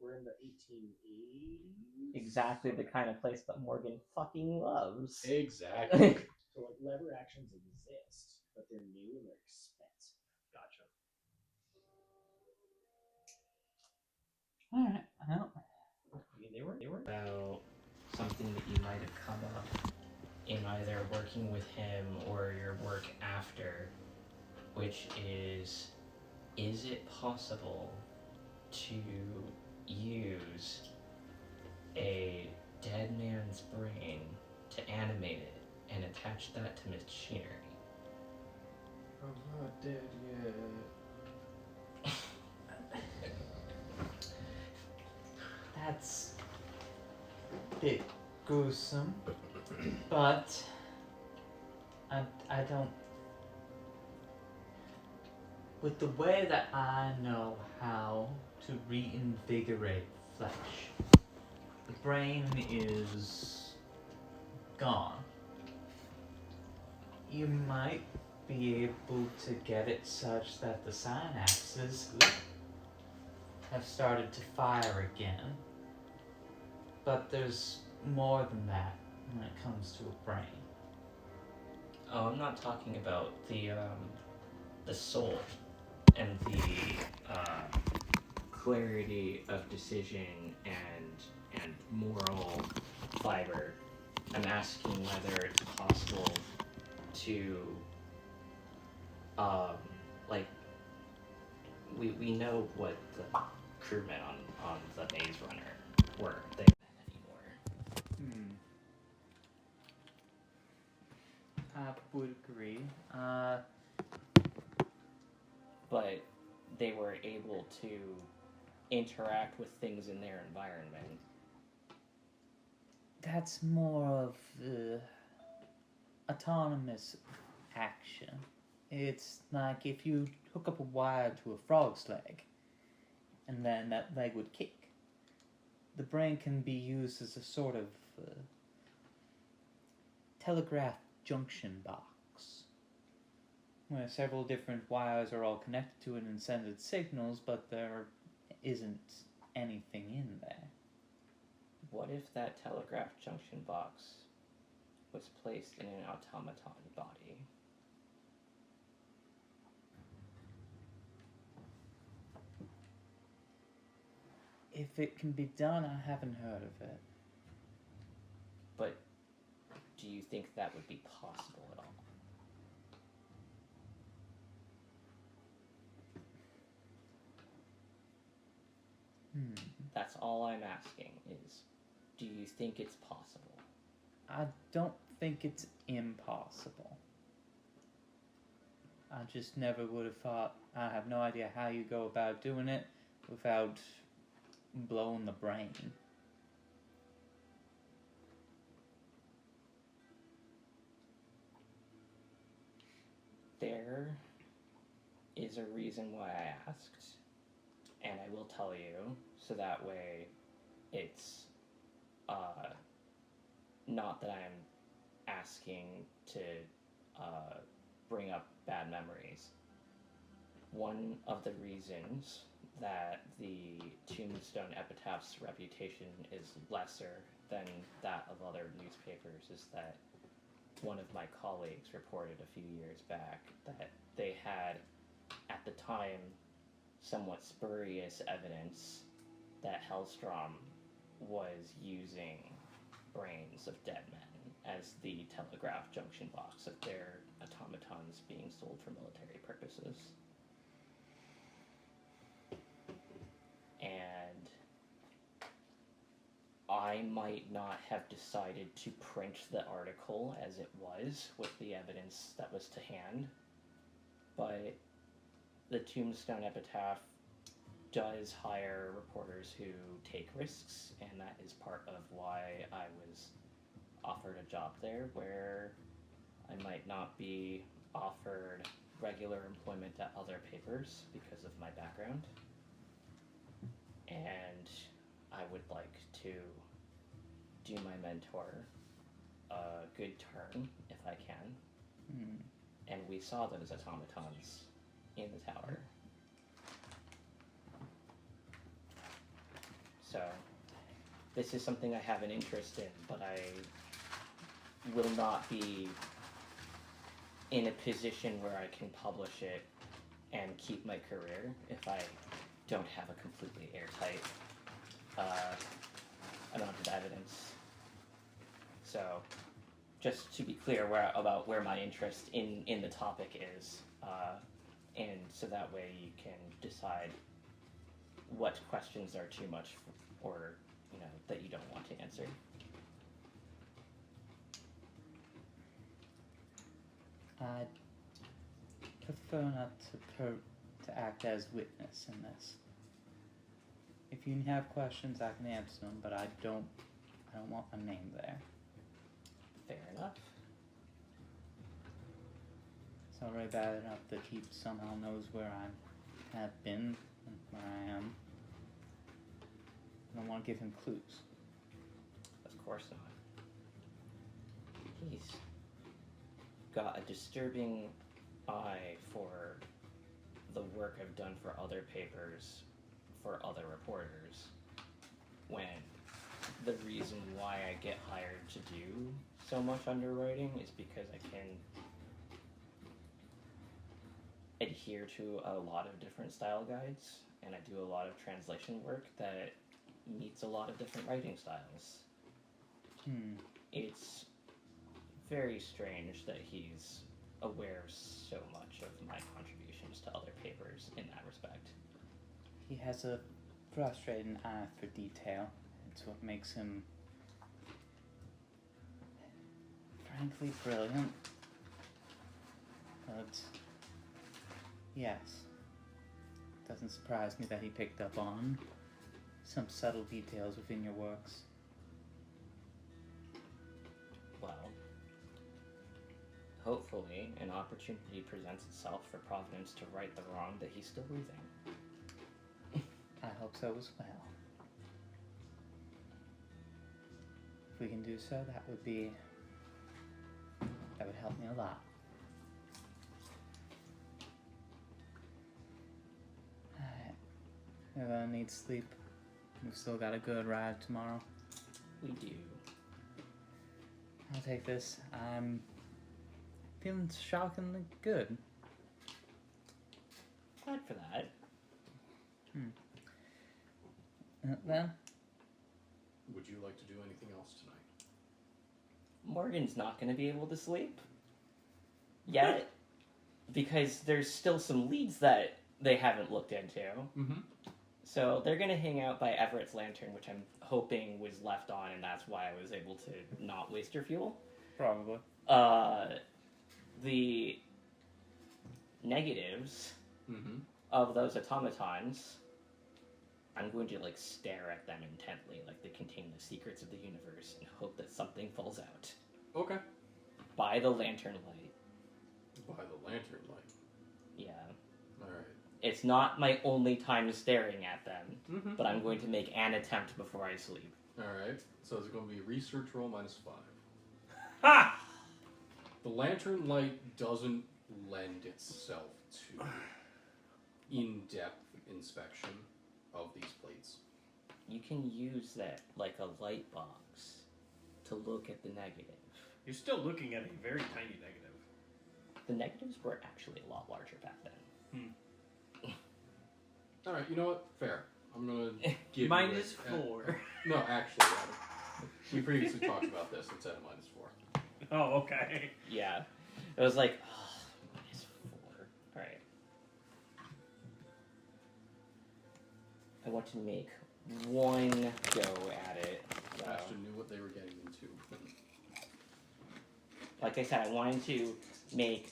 We're in the 1880s. Exactly the kind of place that Morgan fucking loves. Exactly. So like lever actions exist, but they're new and they're expensive. Alright, well, I mean, they were. About something that you might have come up in either working with him or your work after, which is it possible to use a dead man's brain to animate it and attach that to machinery? I'm not dead yet. that's a bit gruesome, but I don't. With the way that I know how to reinvigorate flesh, the brain is gone. You might be able to get it such that the synapses have started to fire again. But there's more than that when it comes to a brain. Oh, I'm not talking about the soul and the clarity of decision and moral fiber. I'm asking whether it's possible to like we know what the crewmen on the Maze Runner were. They're not anymore. I would agree. But they were able to interact with things in their environment. That's more of autonomous action. It's like if you hook up a wire to a frog's leg, and then that leg would kick. The brain can be used as a sort of telegraph junction box, where several different wires are all connected to it and send it signals, but there isn't anything in there. What if that telegraph junction box was placed in an automaton body? If it can be done, I haven't heard of it. But do you think that would be possible at all? That's all I'm asking is, do you think it's possible? I don't think it's impossible. I just never would have thought. I have no idea how you go about doing it without blowing the brain. There is a reason why I asked, and I will tell you, so that way it's not that I'm asking to bring up bad memories. One of the reasons that the Tombstone Epitaph's reputation is lesser than that of other newspapers is that one of my colleagues reported a few years back that they had, at the time, somewhat spurious evidence that Hellstrom was using brains of dead men as the telegraph junction box of their automatons being sold for military purposes. And I might not have decided to print the article as it was with the evidence that was to hand, but the Tombstone Epitaph does hire reporters who take risks, and that is part of why I was offered a job there, where I might not be offered regular employment at other papers because of my background. And I would like to do my mentor a good turn, if I can. And we saw those automatons in the tower. So, this is something I have an interest in, but I will not be in a position where I can publish it and keep my career if I don't have a completely airtight amount of evidence. So, just to be clear about where my interest in the topic is, and so that way you can decide what questions are too much or, that you don't want to answer. I'd prefer not to act as witness in this. If you have questions, I can answer them, but I don't want my name there. Fair enough. It's already bad enough that he somehow knows where I have been and where I am. I don't want to give him clues. Of course not. He's got a disturbing eye for the work I've done for other papers, for other reporters, when the reason why I get hired to do so much underwriting is because I can adhere to a lot of different style guides, and I do a lot of translation work that meets a lot of different writing styles. It's very strange that he's aware of so much of my contributions to other papers in that respect. He has a frustrating eye for detail. It's what makes him frankly brilliant. But yes, doesn't surprise me that he picked up on some subtle details within your works. Well, hopefully an opportunity presents itself for Providence to right the wrong that he's still breathing. I hope so as well. If we can do so, that would help me a lot. Alright. We're gonna need sleep. We've still got a good ride tomorrow. We do. I'll take this. I'm feeling shockingly good. Glad for that. Then? Would you like to do anything else tonight? Morgan's not going to be able to sleep yet because there's still some leads that they haven't looked into. Mm-hmm. So they're going to hang out by Everett's lantern, which I'm hoping was left on, and that's why I was able to not waste your fuel. Probably. The negatives Mm-hmm. of those automatons, I'm going to stare at them intently like they contain the secrets of the universe and hope that something falls out. Okay. By the lantern light. By the lantern light. Yeah. Alright. It's not my only time staring at them, Mm-hmm. but I'm going to make an attempt before I sleep. Alright. So it's going to be research roll -5. Ha! The lantern light doesn't lend itself to in-depth inspection of these plates. You can use that like a light box to look at the negative. You're still looking at a very tiny negative. The negatives were actually a lot larger back then. Alright, you know what? Fair. I'm going to give Minus you 4. No, actually, we previously talked about this. It's at -4. Oh, okay. Yeah. It was like, -4. Alright. I want to make one go at it. So, Ashton knew what they were getting into. like I said, I wanted to make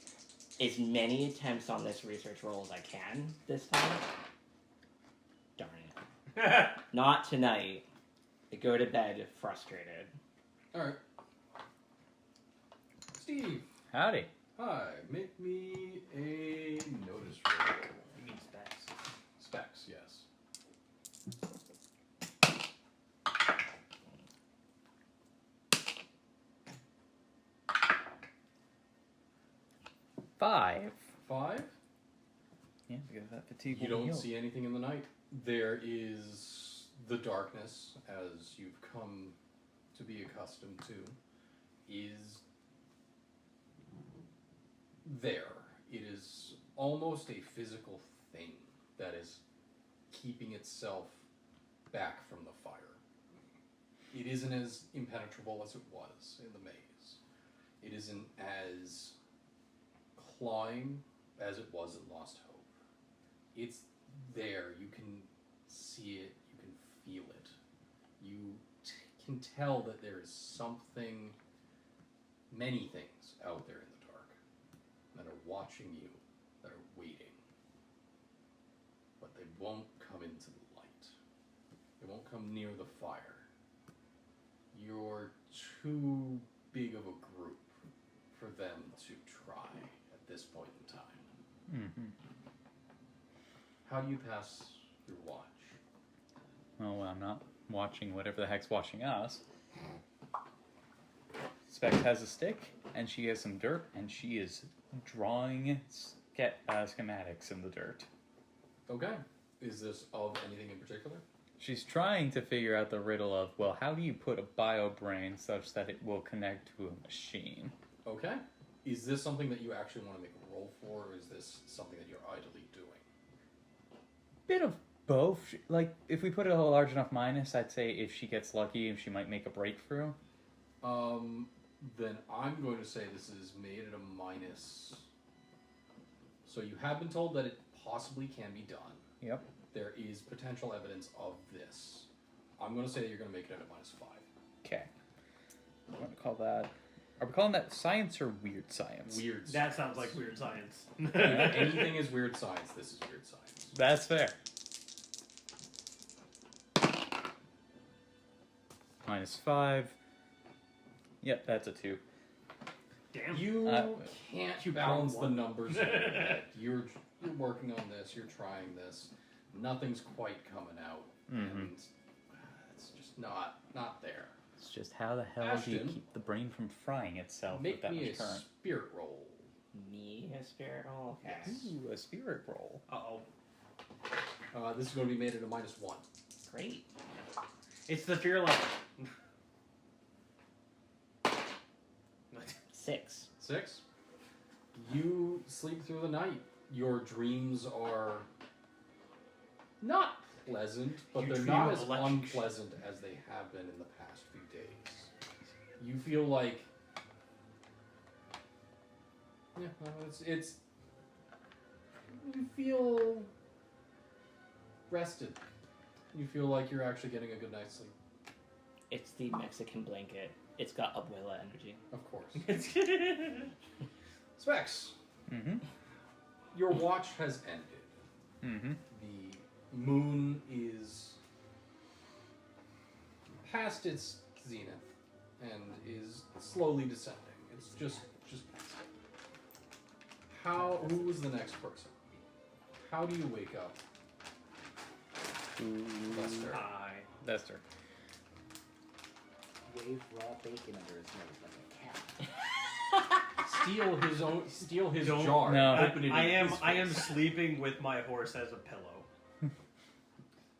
as many attempts on this research roll as I can this time. Darn it. Not tonight. I go to bed frustrated. Alright. Steve. Howdy. Hi. Make me a notice roll. You mean specs. Specs, yes. Five. 5? Yeah, because that fatigue You will don't heal. see anything in the night. There is the darkness, as you've come to be accustomed to, is there. It is almost a physical thing that is keeping itself back from the fire. It isn't as impenetrable as it was in the maze. It isn't as clawing as it was in Lost Hope. It's there. You can see it. You can feel it. You can tell that there is something, many things out there in the dark that are watching you, that are waiting. But they won't come into the light. They won't come near the fire. You're too big of a group for them to try at this point in time. Mm-hmm. How do you pass your watch? Oh, well, I'm not watching whatever the heck's watching us. Specs has a stick, and she has some dirt, and she is drawing schematics in the dirt. Okay. Is this of anything in particular? She's trying to figure out the riddle of, well, how do you put a bio brain such that it will connect to a machine? Okay. Is this something that you actually want to make a roll for, or is this something that you're idly doing? Bit of both. Like, if we put a large enough minus, I'd say if she gets lucky, she might make a breakthrough. Then I'm going to say this is made at a minus. So you have been told that it possibly can be done. Yep. There is potential evidence of this. I'm going to say that you're going to make it at a -5. Okay. What do we call that? Are we calling that science or weird science? Weird science. That sounds like weird science. If anything is weird science, this is weird science. That's fair. -5. Yep, that's a 2. Damn. You can't You balance rolled the one. numbers in your head. You're working on this. You're trying this. Nothing's quite coming out, and it's just not there. It's just how the hell do you Ashton, keep the brain from frying itself with Make that me a much current? spirit roll. Me a spirit roll? Okay. Yes. Ooh, a spirit roll. Uh-oh. This is going to be made at a -1. Great. It's the fear level. 6. 6. You sleep through the night. Your dreams are not pleasant, but You they're dream not of as electric unpleasant as they have been in the past few days. You feel like, yeah, well, it's. You feel rested. You feel like you're actually getting a good night's sleep. It's the Mexican blanket. It's got abuela energy. Of course. It's Specs, Mm-hmm. your watch has ended. Mm-hmm. The moon is past its zenith and is slowly descending. It's just past it. Who was the next person? How do you wake up, Lester? Hi. Lester. Wave raw bacon under his nose like a cat. Steal his Don't- jar. No. And open it I in am his I am face. sleeping with my horse as a pillow.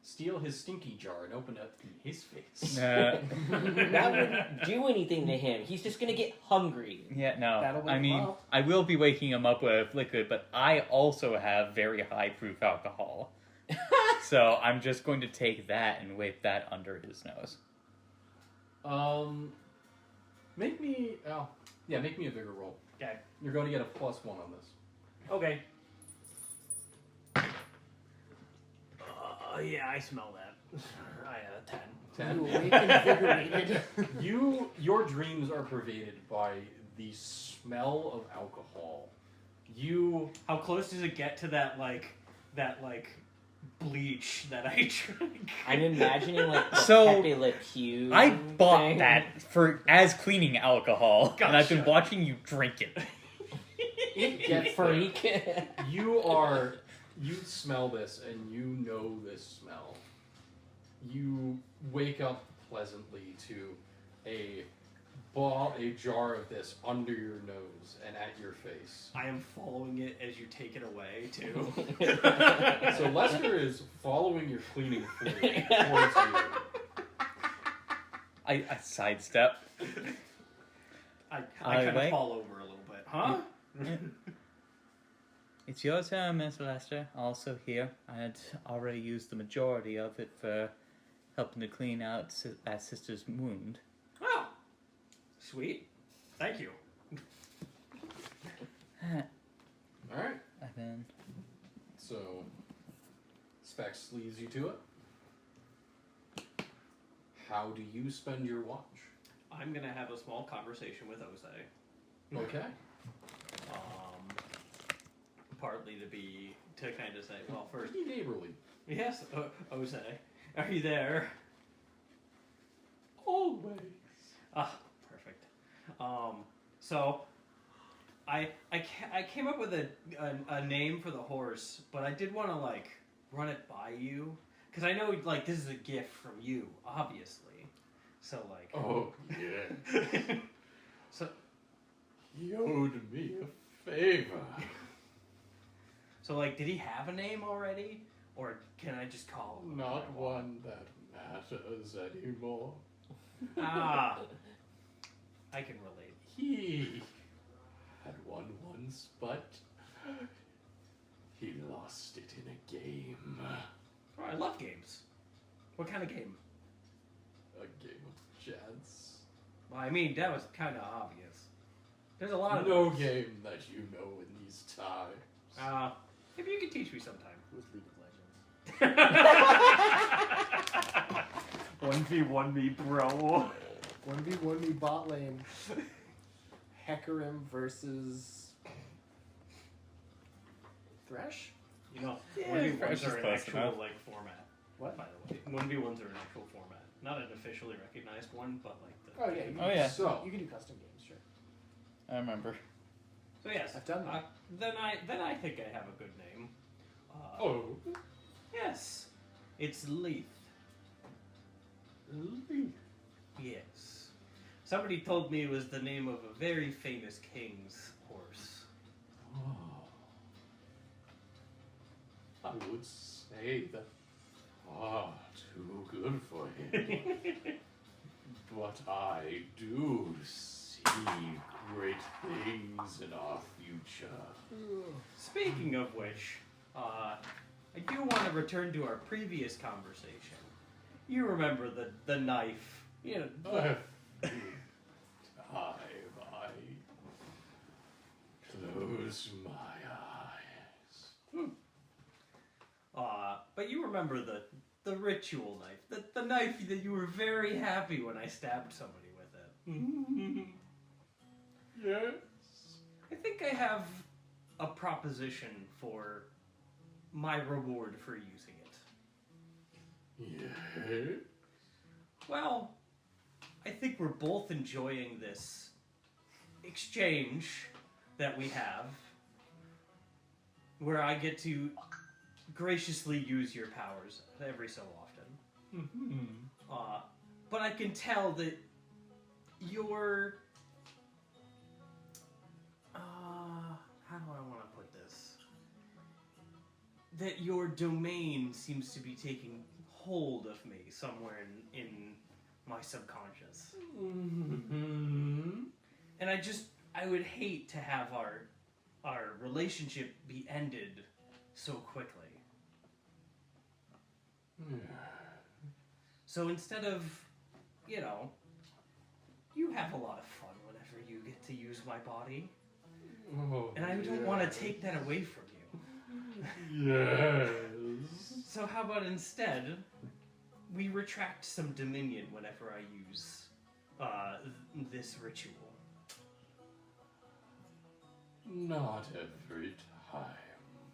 Steal his stinky jar and open it in his face. That wouldn't do anything to him. He's just gonna get hungry. Yeah, no. That'll wake I him mean, up. I will be waking him up with liquid, but I also have very high proof alcohol. So I'm just going to take that and wave that under his nose. Make me make me a vigor roll. Okay. You're going to get a +1 on this. Okay. Yeah, I smell that. I 10. 10. You awake invigorated. Your dreams are pervaded by the smell of alcohol. You How close does it get to that bleach that I drink? I'm imagining like the So, Pepe Le Pew. I bought thing. that as cleaning alcohol, and I've been Gotcha. watching you drink it. it gets freak. you smell this and you know this smell. You wake up pleasantly to a jar of this under your nose and at your face. I am following it as you take it away too. So Lester is following your cleaning fluid towards you. I sidestep. I I kind of wait. fall over a little bit. Huh? It's your turn, Miss Lester. Also here. I had already used the majority of it for helping to clean out that sister's wound. Oh, sweet. Thank you. All right. I've been. So, Specs leads you to it. How do you spend your watch? I'm gonna have a small conversation with Ose. Okay. Partly to kind of say, well, first, Be neighborly. yes, Ose, are you there? Always. Ah, perfect. So I came up with a name for the horse, but I did want to like run it by you because I know like this is a gift from you, obviously. So like. Oh yeah. So. He owed me a favor. So like, did he have a name already, or can I just call him? Not one that matters anymore. Ah, I can relate. He had one once, but he lost it in a game. Oh, I love games. What kind of game? A game of chance. Well, I mean, that was kind of obvious. There's a lot of No those. game that you know in these times. Maybe you can teach me sometime. With League of Legends. 1v1 me, bro. 1v1 me bot lane. Hecarim versus Thresh? You know, Yeah, 1v1s Thresh are is an close actual enough. like format. What? By the way, 1v1s are an actual format, not an officially recognized one, but like the. Oh yeah. You Oh, yeah. So, You can do custom games, sure. I remember. So yes, I've done that. Then I think I have a good name. oh, Yes, it's Leith. Leith. Yes. Somebody told me it was the name of a very famous king's horse. Oh. I would say that far too good for him. But I do see great things in our future. Speaking of which, I do want to return to our previous conversation. You remember the knife, you know. Time I close my eyes. But you remember the ritual knife, the knife that you were very happy when I stabbed somebody with it. Yes. I think I have a proposition for my reward for using it. Yes. Well, I think we're both enjoying this exchange that we have, where I get to graciously use your powers every so often. But I can tell that your how do I want to put this? That your domain seems to be taking hold of me somewhere in my subconscious. Mm-hmm. And I would hate to have our relationship be ended so quickly. So instead of, you have a lot of fun whenever you get to use my body. Oh, And I don't want to take that away from you. Yes. So how about instead, we retract some dominion whenever I use this ritual. Not every time,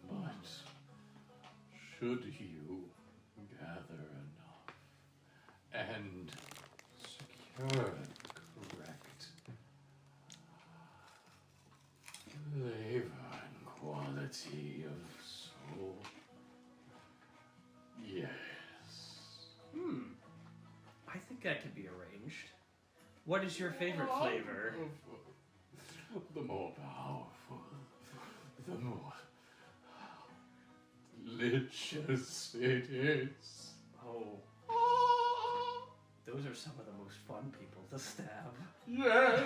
but should you gather enough and secure the correct flavor and quality of soul, yes. I think that could be arranged. What is your favorite flavor? The more powerful, the more delicious it is. Oh, those are some of the most fun people to stab. Yeah.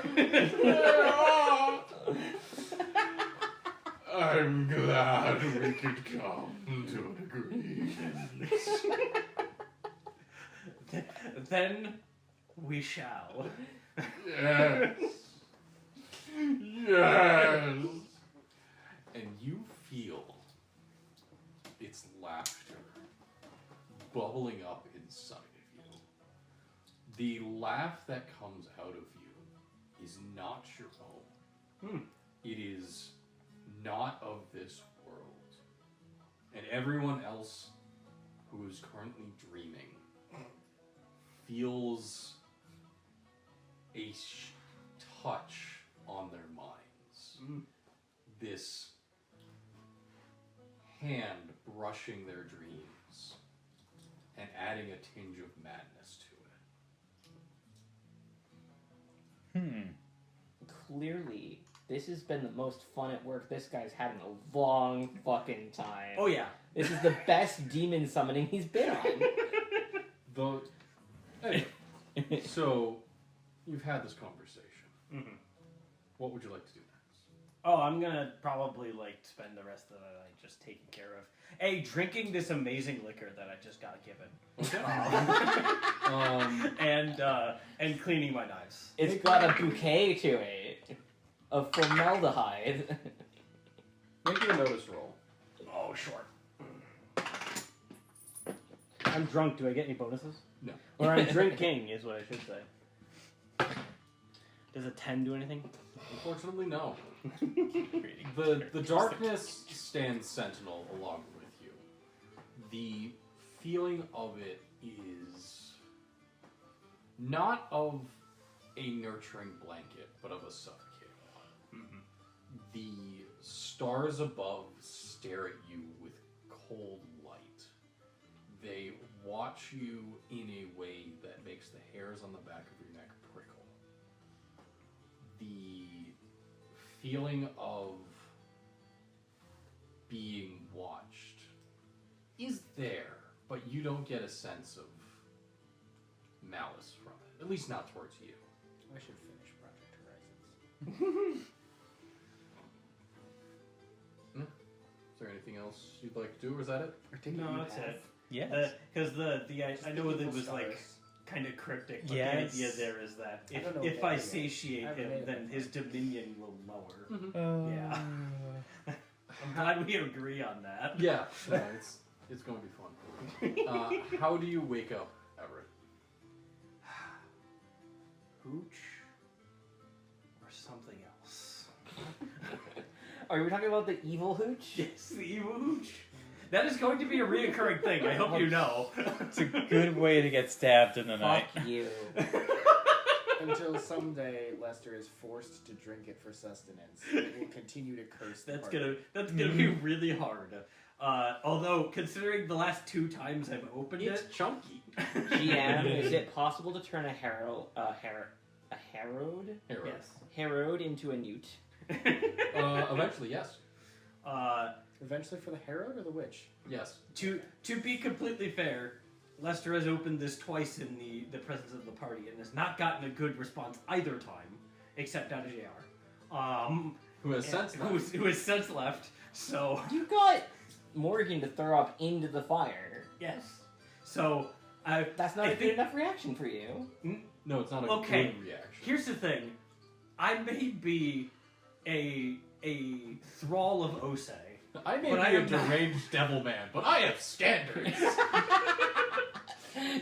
I'm glad we could come to an agreement. Then we shall. Yes. Yes. And you feel its laughter bubbling up inside of you. The laugh that comes out of you is not your own. It is not of this world. And everyone else who is currently dreaming feels a touch on their minds. This hand brushing their dreams and adding a tinge of madness to it. Clearly, this has been the most fun at work this guy's had in a long fucking time. Oh yeah. This is the best demon summoning he's been on. Anyway, so you've had this conversation. Mhm. What would you like to do next? Oh, I'm gonna probably like spend the rest of the night just taking care of. A, drinking this amazing liquor that I just got given. And cleaning my knives. It's got a bouquet to it of formaldehyde. Make me a notice roll. Oh, sure. I'm drunk. Do I get any bonuses? No. Or I'm drinking is what I should say. Does a 10 do anything? Unfortunately, no. The darkness stands sentinel along with you. The feeling of it is not of a nurturing blanket, but of a suffocating one. The stars above stare at you with cold light. They watch you in a way that makes the hairs on the back of your neck prickle. The feeling of being watched is there, but you don't get a sense of malice from it. At least not towards you. I should finish Project Horizons. Is there anything else you'd like to do, or is that it? No, that's it. Yeah. Because I know that it was Stars. like kind of cryptic, but Yes. the idea there is that I don't know if what I that is. satiate I haven't him, made then it. his dominion will lower. Yeah. I'm glad we agree on that. Yeah, no, it's going to be fun. How do you wake up, Everett? Hooch or something else. Are we talking about the evil hooch? Yes, the evil hooch. That is going to be a reoccurring thing. I hope you know. It's a good way to get stabbed in the night. Fuck you. Until someday Lester is forced to drink it for sustenance. It will continue to curse the That's party. gonna be really hard. Although considering the last 2 times I've opened It's it, chunky. GM, is it possible to turn a harrowed yes. harrowed into a newt? Eventually, yes. Eventually for the Herod or the Witch? Yes. To be completely fair, Lester has opened this twice in the presence of the party and has not gotten a good response either time, except out of JR. Who has sense now? Who has since left, so... You got Morgan to throw up into the fire. Yes. So, That's not I a good think- enough reaction for you. No, it's not a Okay. good reaction. Here's the thing. I may be a thrall of Osei. I may But I be a am not- deranged devil man, but I have standards.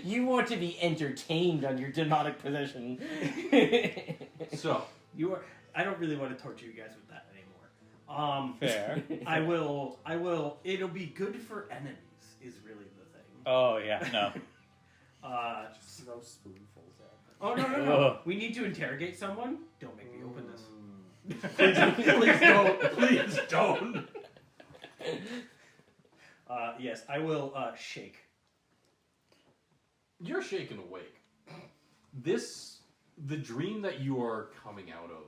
You want to be entertained on your demonic position. So, You are. I don't really want to torture you guys with that anymore. Fair. I will. It'll be good for enemies. Is really the thing. Oh, yeah, no. Just throw spoonfuls at them. Oh no! Ugh. We need to interrogate someone. Don't make me open this. please don't. Please don't. Yes, I will shake. You're shaken awake. The dream that you are coming out of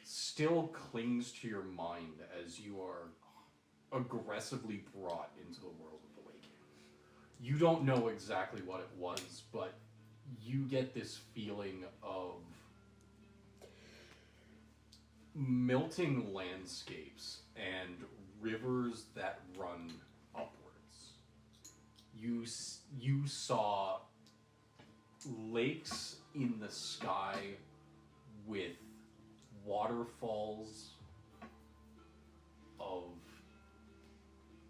still clings to your mind as you are aggressively brought into the world of the waking. You don't know exactly what it was, but you get this feeling of melting landscapes and rivers that run upwards. You saw lakes in the sky with waterfalls of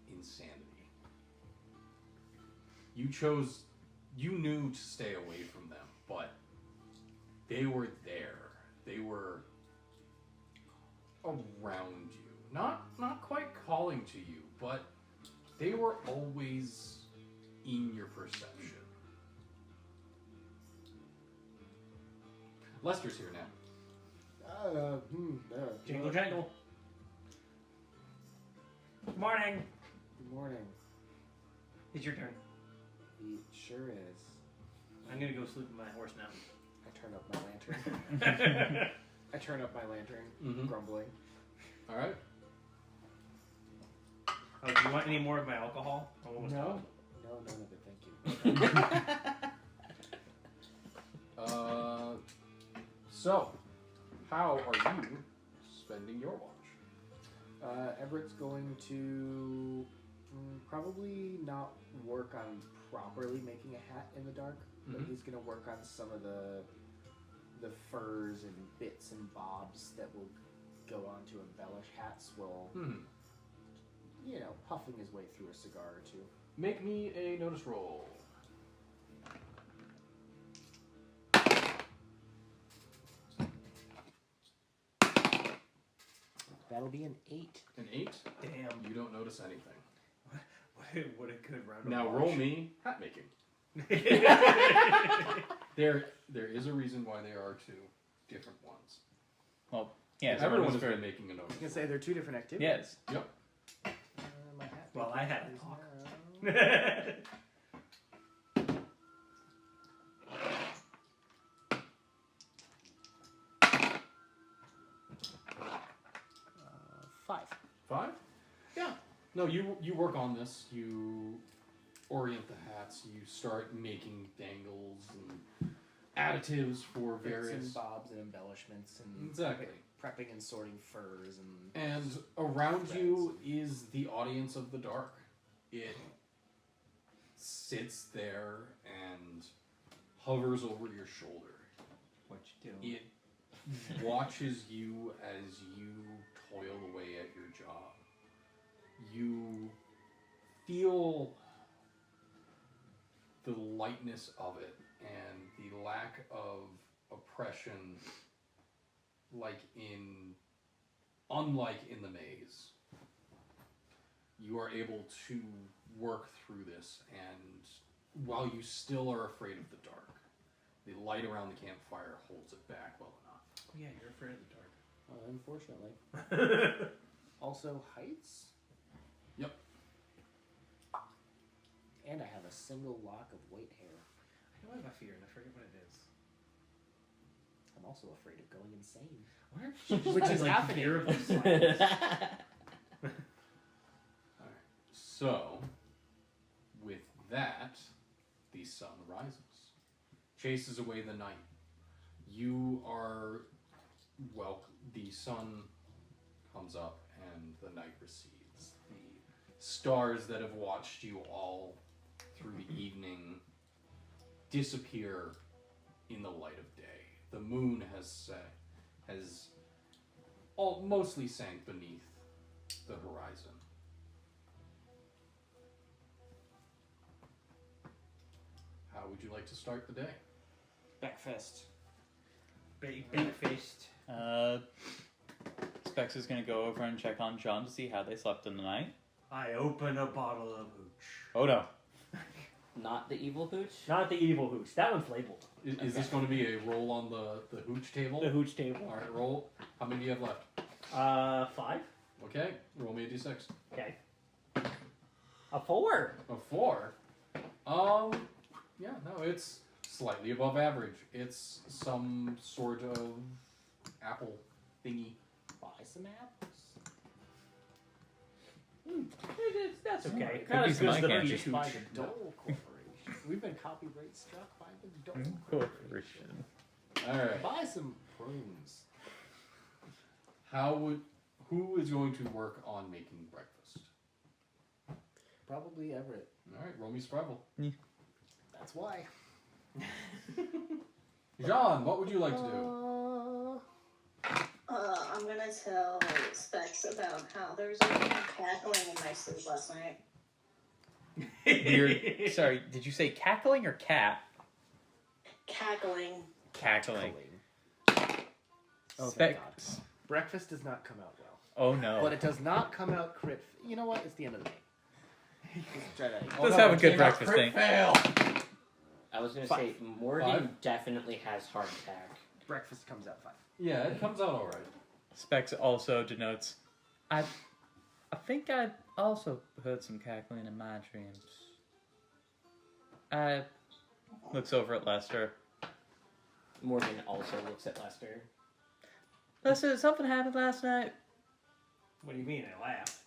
insanity. You knew to stay away from them, but they were there. They were around you. Not quite calling to you, but they were always in your perception. Lester's here now. Jingle jangle. Good morning. Good morning. It's your turn. It sure is. I'm gonna go sleep with my horse now. I turn up my lantern. I turn up my lantern, Mhm. grumbling. All right. Oh, do you want any more of my alcohol? I'm almost No, done. no, none of it. Thank you. So, how are you spending your watch? Everett's going to probably not work on properly making a hat in the dark, but Mhm. he's going to work on some of the furs and bits and bobs that will go on to embellish hats while, puffing his way through a cigar or two. Make me a notice roll. That'll be an 8. An 8? Damn. You don't notice anything. What a good round of Now wash. roll me hat making. There is a reason why there are two different ones. Well, yeah, Everyone is has very been making a note. I was going to say they're two different activities. Yes. Yep. My hat Well, making I had is to talk. now- 5. 5? Yeah. No, you work on this. You orient the hats. You start making dangles and additives for Bits and various. bobs and embellishments and Exactly. prepping and sorting furs and And around you is the audience of the dark. It sits there and hovers over your shoulder. What you doing? It watches you as you toil away at your job. You feel the lightness of it and the lack of oppression, unlike in the maze. You are able to work through this, and while you still are afraid of the dark, the light around the campfire holds it back well enough. Yeah, you're afraid of the dark. unfortunately. Also heights. Yep. And I have a single lock of white hair. I know I have a fear and I forget what it is. I'm also afraid of going insane. Which is like happening. fear of the silence. Alright. So, with that, the sun rises. Chases away the night. You are the sun comes up and the night recedes. The stars that have watched you all through the evening disappear in the light of day. The moon has mostly sank beneath the horizon. How would you like to start the day? Backfest. Big-faced. Specs is gonna go over and check on John to see how they slept in the night. I open a bottle of hooch. Oh no. Not the evil hooch? Not the evil hooch. That one's labeled. Is this going to be a roll on the hooch table? The hooch table. Alright, roll. How many do you have left? 5. Okay, roll me a d6. Okay. A 4. A 4? Yeah, no, it's slightly above average. It's some sort of apple thingy. Buy some apples. That's okay. Could Not be as some good as the eye candy. peach By hooch. the Dole Corporation. We've been copyright struck by the Dole Corporation. Alright. Buy some prunes. Who is going to work on making breakfast? Probably Everett. Alright, roll me survival. That's why. John, what would you like to do? I'm gonna tell Specs about how there's a cackling in my sleep last night. Weird. Sorry, did you say cackling or cat? Cackling. Cackling. Oh, Spec- thank God. Breakfast does not come out well. Oh no. But it does not come out crit. You know what? It's the end of the day. Just try to. Let's have a good Take breakfast crit thing. Fail. I was gonna 5. say Morgan 5? definitely has heart attack. Breakfast comes out 5. Yeah, it comes out alright. Specs also denotes. I think I also heard some cackling in my dreams. I looks over at Lester. Morgan also looks at Lester. Lester, something happened last night. What do you mean? I laugh.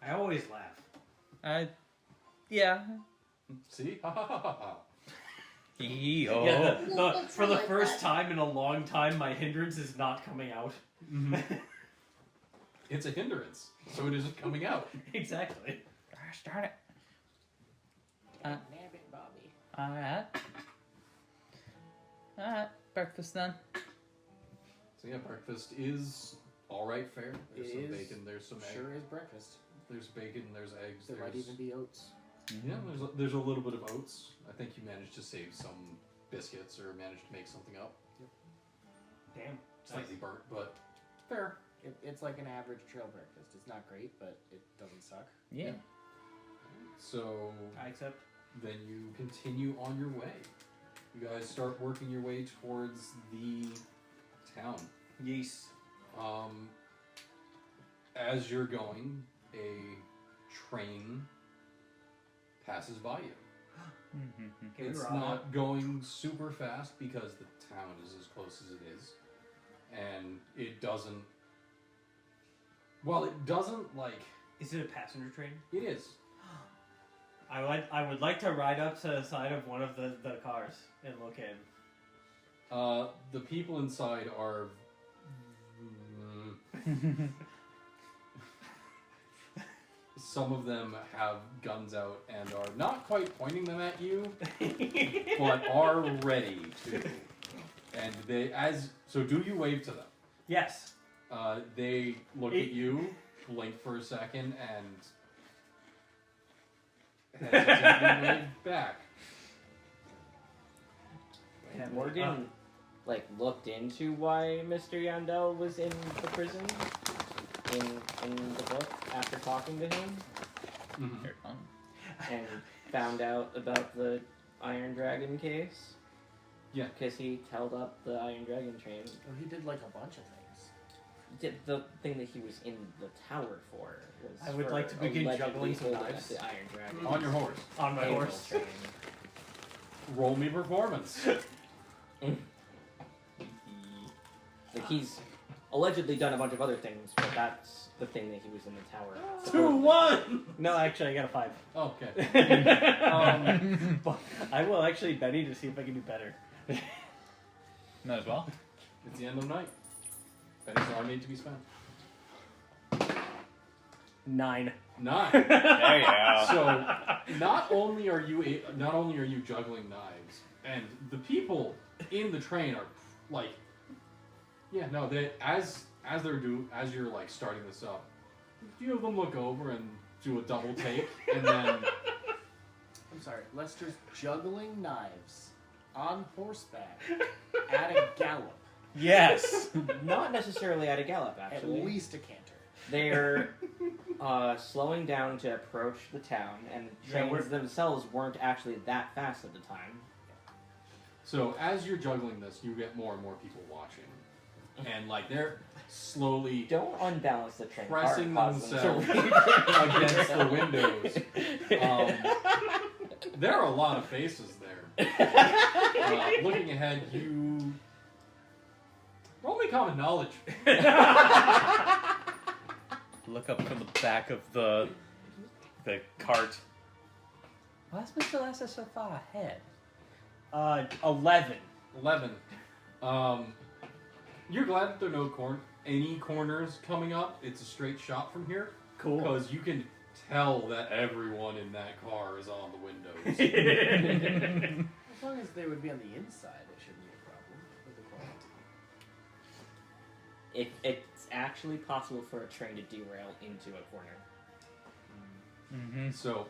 I always laugh. Yeah. See? Ha ha ha ha ha. Oh. Yeah, Well, for the like first that. time in a long time, my hindrance is not coming out. It's a hindrance, so it isn't coming out. Exactly. Gosh darn it. Nabbit Bobby. Alright. Alright, breakfast then. So yeah, breakfast is alright fare. There's It some is. bacon, there's some egg. Sure is breakfast. There's bacon, there's eggs, There might there's even be oats. yeah, there's a little bit of oats. I think you managed to save some biscuits or managed to make something up. Damn. Slightly burnt, but fair. It's like an average trail breakfast. It's not great, but it doesn't suck. Yeah. So I accept. then you continue on your way. You guys start working your way towards the town. Yes. As you're going, a train passes by you. Can we It's rob not going super fast because the town is as close as it is. And it doesn't... Well, it doesn't, like... Is it a passenger train? It is. I would like to ride up to the side of one of the cars and look in. The people inside are... Some of them have guns out and are not quite pointing them at you, but are ready to. And they, so do you wave to them? Yes. They look at you, blink for a second, and hesitantly wave back. Had Morgan looked into why Mr. Yandel was in the prison in the book after talking to him and found out about the Iron Dragon case? Yeah. Because he held up the Iron Dragon train. Oh, he did like a bunch of things. The thing that he was in the tower for was I would for like to begin allegedly juggling some holding up knives. the Iron Dragon. On your horse. On my Angel horse. train. Roll me performance. Like he's allegedly done a bunch of other things, but that's the thing that he was in the tower. 2-1! No, actually, I got a 5. Okay. But I will actually Benny to see if I can do better. Might as well. It's the end of the night. Pennies are need to be spent. 9. 9. There you go. So not only are you juggling knives, and the people in the train are like, yeah, no, they as you're like starting this up, a few of them look over and do a double take, and then I'm sorry, Lester's juggling knives on horseback at a gallop. Yes. Not necessarily at a gallop, At actually. least a canter. They're slowing down to approach the town, and Yeah, trains themselves weren't actually that fast at the time. so as you're juggling this, you get more and more people watching, and like they're slowly Don't unbalance the train. pressing car, cause them themselves to against the windows. There are a lot of faces there. Looking ahead, you roll me common knowledge. Look up from the back of the cart. Why is Mr. Lester so far ahead? 11. 11. You're glad that there are no any corners coming up. It's a straight shot from here. Cool. Because you can tell that everyone in that car is on the windows. As long as they would be on the inside, it shouldn't be a problem with the quality. It's actually possible for a train to derail into a corner. Mm-hmm. So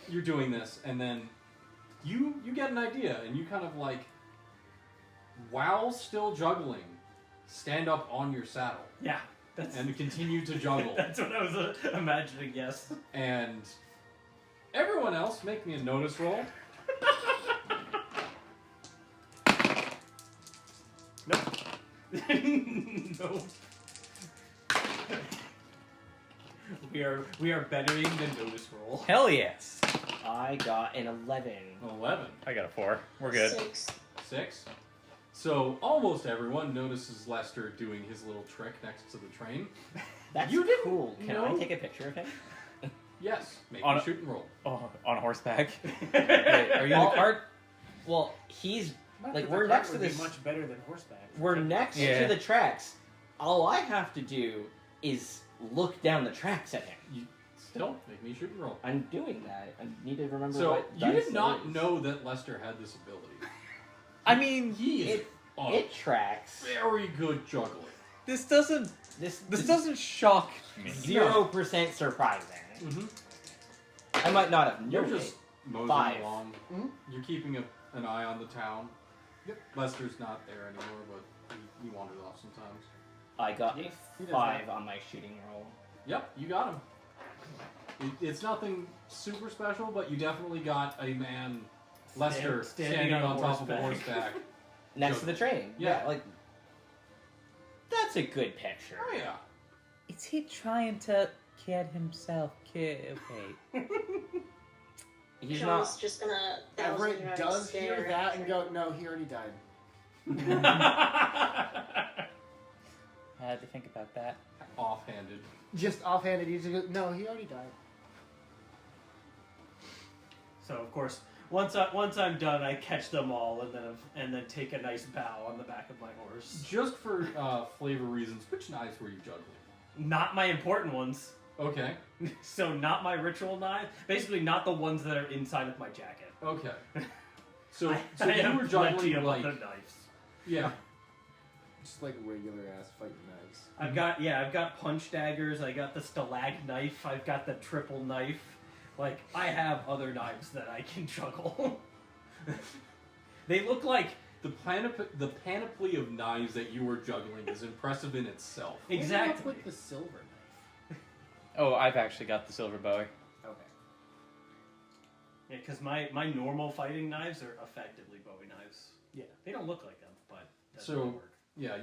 you're doing this, and then you get an idea, and you kind of like, while still juggling, stand up on your saddle Yeah, that's and continue to juggle. that's what I was imagining. Yes. And everyone else, make me a notice roll. No. We are bettering the notice roll. Hell yes. I got an 11. 11. I got a 4. We're good. 6. 6. So almost everyone notices Lester doing his little trick next to the train. That's You didn't cool. Can I know- take a picture of him? Yes, make On me a- shoot and roll. Oh, on horseback. Wait, Are you in the cart? Well, he's like The we're cart next to would be this. much better than horseback. We're next Yeah. to the tracks. All I have to do is look down the tracks at him. You still make me shoot and roll. I'm doing that. I need to remember So what you dice did that not is. know that Lester had this ability. I mean, He is a It tracks. very good juggler. this doesn't This doesn't shock me. 0% surprising. Mm-hmm. I might not have You're known just it. moseying 5. along. Mhm. You're keeping an eye on the town. Yep. Lester's not there anymore, but he wanders off sometimes. I got He a does 5 on my shooting roll. Yep, you got him. It's nothing super special, but you definitely got a man, Lester, standing on top of a horseback. Next to the train. Yeah. Like that's a good picture. Oh yeah. Is he trying to get himself killed? Okay. He's Joel's not. just gonna. Everett thousand does stare hear at that and her. go, no, he already died. I had to think about that. Offhanded. Just offhanded, he just goes, no, he already died. So of course, once I'm done, I catch them all and then take a nice bow on the back of my horse. Just for flavor reasons, which knives were you juggling? Not my important ones. Okay. So not my ritual knife. Basically, not the ones that are inside of my jacket. Okay. So, I so you have were plenty juggling of like other knives. yeah. Just like regular ass fighting knives. I've got punch daggers. I got the stalag knife. I've got the triple knife. Like I have other knives that I can juggle. They look like The panoply of knives that you were juggling is impressive in itself. exactly. With the silver knife. Oh, I've actually got the silver bowie. Okay. Yeah, because my normal fighting knives are effectively Bowie knives. Yeah. They don't look like them, but that's So- how they work. Yeah,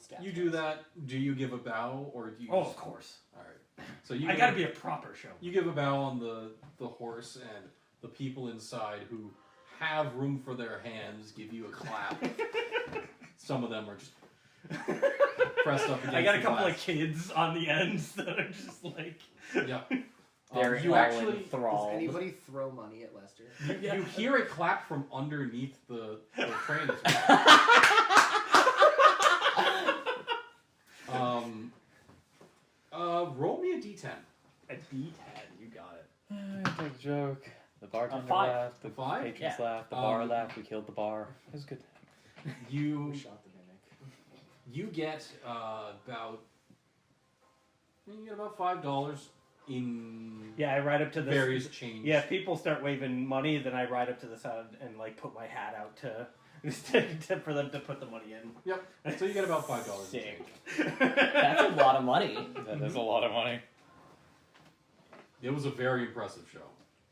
Scat you do that. Do you give a bow or do you? Oh, just- of course. All right. So you. I give- gotta be a proper show. You give a bow on the horse, and the people inside who have room for their hands give you a clap. Some of them are just pressed up against I got a the couple glass. of kids on the ends that are just like. Yeah. They're you all actually enthralled. Does anybody throw money at Lester? you hear a clap from underneath the train as well. Roll me a d10. A D10, you got it. Take a joke. The bartender 5. laughed. The 5? patrons Yeah. laughed. The bar laughed. We killed the bar. It was a good. You We shot the mimic. you get about $5 in Yeah, I ride up to the various change. Yeah, if people start waving money, then I ride up to the side and like put my hat out to for them to put the money in. Yep. So you get about $5 in Sick. change. That's a lot of money. That is a lot of money. It was a very impressive show.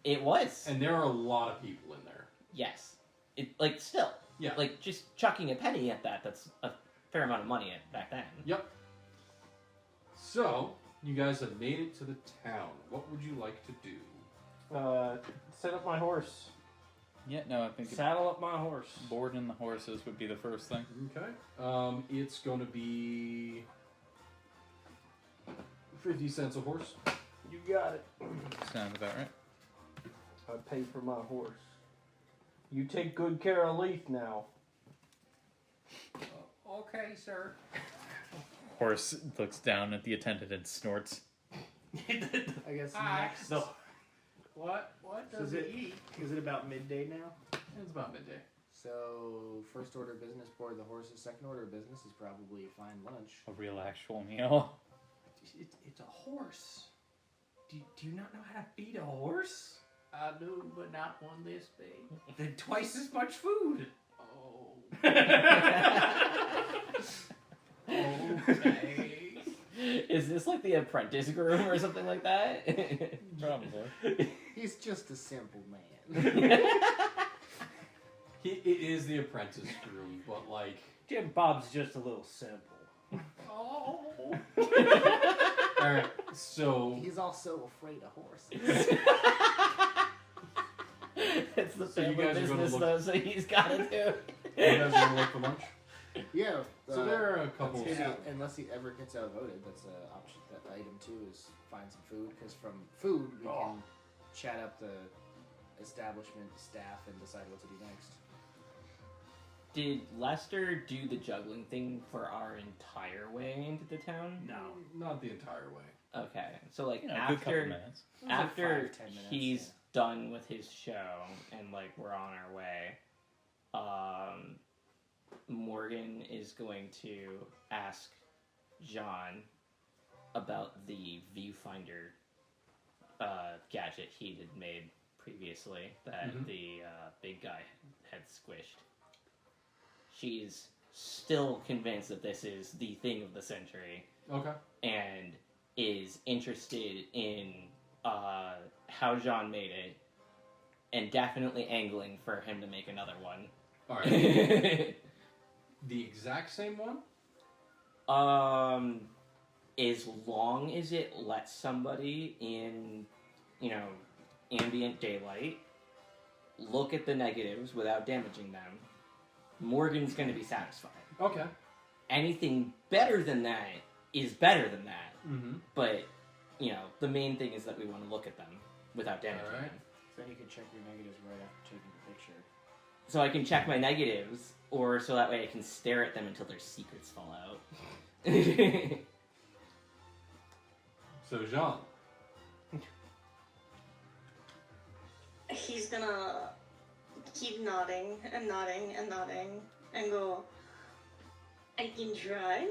It was. And there are a lot of people in there. Yes. It like still. Yeah. Like just chucking a penny at that's a fair amount of money back then. Yep. So, you guys have made it to the town. What would you like to do? Set up my horse. Yeah, no, I think Saddle up my horse. boarding the horses would be the first thing. Okay. It's going to be 50 cents a horse. You got it. Sounds about right. I paid for my horse. You take good care of Leaf now. Okay, sir. Horse looks down at the attendant and snorts. I guess Hi. next. No. What So does is it it eat? is it about midday now? It's about midday. So first order of business board the horses. Second order of business is probably find lunch. A real actual meal. It's a horse. Do you not know how to feed a horse? I do, but not one this big. Then twice as much food. Oh. Okay. Is this like the apprentice groom or something like that? Probably. He's just a simple man. It is the apprentice groom, but like. Jim Bob's just a little simple. Oh. Alright, so. He's also afraid of horses. It's the So you family guys are gonna business look- though, so he's got to do. You guys want to look for lunch? Yeah. So there are a couple of. Unless he ever gets outvoted, that's an option. That item too is find some food, because from food we can chat up the establishment, the staff, and decide what to do next. Did Lester do the juggling thing for our entire way into the town? No. Not the entire way. Okay, so like You know, a good couple after minutes. It was like after 5-10 minutes, he's yeah. done with his show and like we're on our way, Morgan is going to ask John about the viewfinder gadget he had made previously that Mhm. the big guy had squished. She's still convinced that this is the thing of the century Okay. and is interested in how John made it and definitely angling for him to make another one. Alright. The exact same one? As long as it lets somebody in, ambient daylight look at the negatives without damaging them, Morgan's going to be satisfied. Okay. Anything better than that is better than that. Mm-hmm. But, the main thing is that we want to look at them without damaging Alright. them. Then you can check your negatives right after taking the picture. So I can check my negatives, or so that way I can stare at them until their secrets fall out. So, Jean. He's gonna keep nodding and nodding and nodding and go, I can try.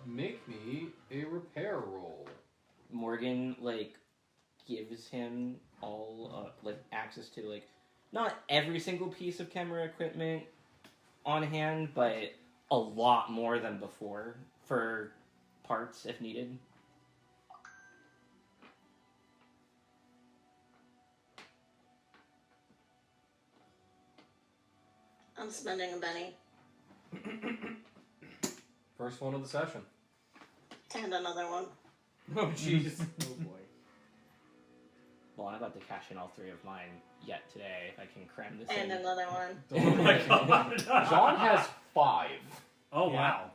Make me a repair roll. Morgan, gives him all, access to, not every single piece of camera equipment on hand, but a lot more than before for parts if needed. I'm spending a Benny First one of the session. and another one. Oh, jeez. Oh boy. Well, I'm about to cash in all three of mine yet today if I can cram this And in. another one. Oh my god. Jean has 5. Oh, wow.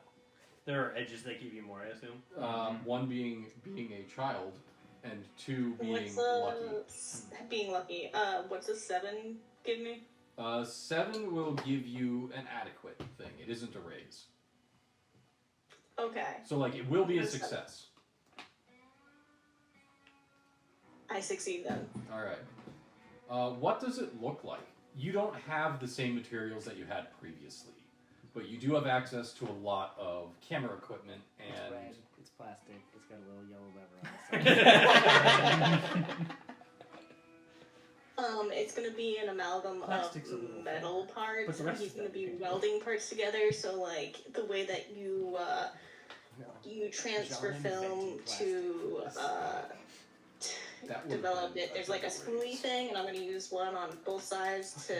There are edges that give you more, I assume. One being a child, and 2 being What's lucky. being lucky? What's a 7 give me? 7 will give you an adequate thing. It isn't a raise. Okay, So, it will be a success. I succeed then. Alright. What does it look like? You don't have the same materials that you had previously, but you do have access to a lot of camera equipment It's and... red. It's plastic. It's got a little yellow lever on the side. It's gonna be an amalgam Plastic's a of little metal but parts, the and rest he's is gonna that be thing. welding parts together. So, the way that you No. you transfer John film invented to That would've develop been it. There's like a double spoolie raise. thing, and I'm gonna use one on both sides to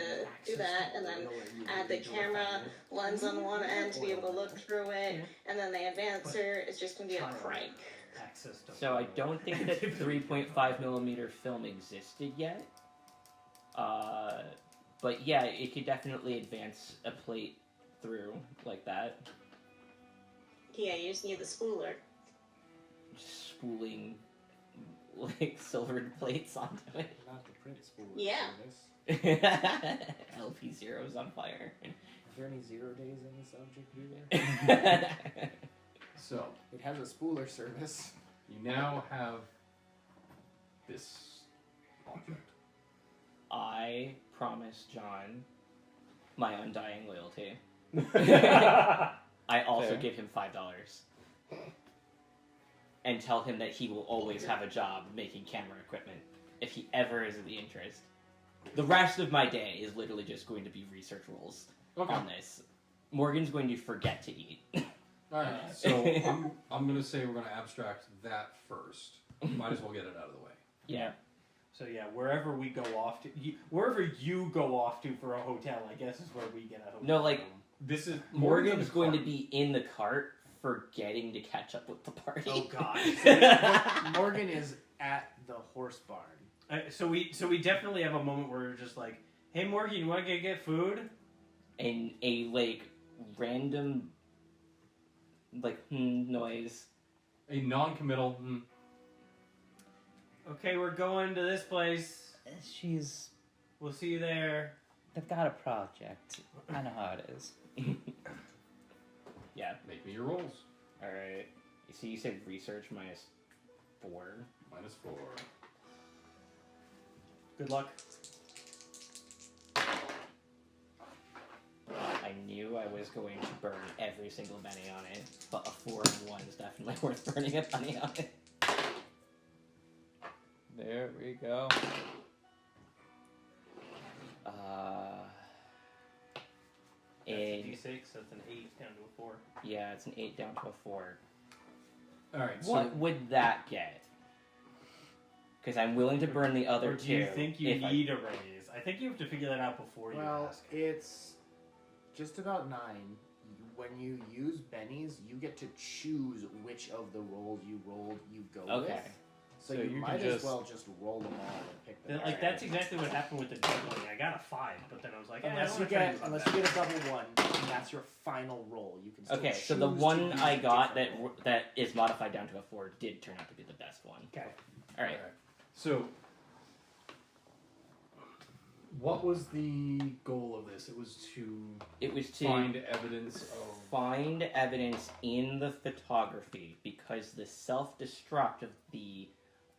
do that, and then add the camera lens on one end to be able to look through it, and then the advancer is just gonna be a crank. Access to So I don't think that 3.5mm film existed yet. But yeah, it could definitely advance a plate through like that. Yeah, you just need the spooler. Just spooling silvered plates onto it. Not the print spool. Yeah. Service. LP0's on fire. Are there any 0 days in this object either? So, It has a spooler service. You now have this object. I promise John my undying loyalty. I also Fair. give him $5 and tell him that he will always have a job making camera equipment if he ever is in the interest. The rest of my day is literally just going to be research roles on this. Morgan's going to forget to eat. Alright, so I'm gonna say we're gonna abstract that first. Might as well get it out of the way. Yeah. So yeah, wherever we go off to, wherever you go off to for a hotel, I guess is where we get a hotel. No, like, room. This is Morgan's going to be in the cart forgetting to catch up with the party. Oh God. Morgan is at the horse barn. So we definitely have a moment where we're just like, hey Morgan, you want to get food? And a, like, random, like, noise. a non-committal. Okay, we're going to this place. She's. We'll see you there. They've got a project. I know how it is. Yeah. Make me your rolls. Alright. So you said research -4. -4. Good luck. I knew I was going to burn every single penny on it, but a 4 and 1 is definitely worth burning a penny on it. There we go. That's And a D6, that's an 8 down to a 4. yeah, it's an 8 down to a 4. Alright, so What would that get? Because I'm willing to burn the other Or two. do you think you if I- need a raise? I think you have to figure that out before you Well, ask. it's just about 9. When you use bennies, you get to choose which of the rolls you rolled you go Okay. with. So, So you you might can as just- well just roll them all and pick them. Like that's exactly what happened with the juggling. I got a 5, but then I was like, I Unless don't you wanna try get to do unless that. you get a double 1, and that's your final roll. You can still Okay, so the choose one to use I a got different roll. that is modified down to a 4 did turn out to be the best one. Okay. Alright. So, what was the goal of this? It was to It was to find evidence of. find evidence in the photography because the self-destruct of the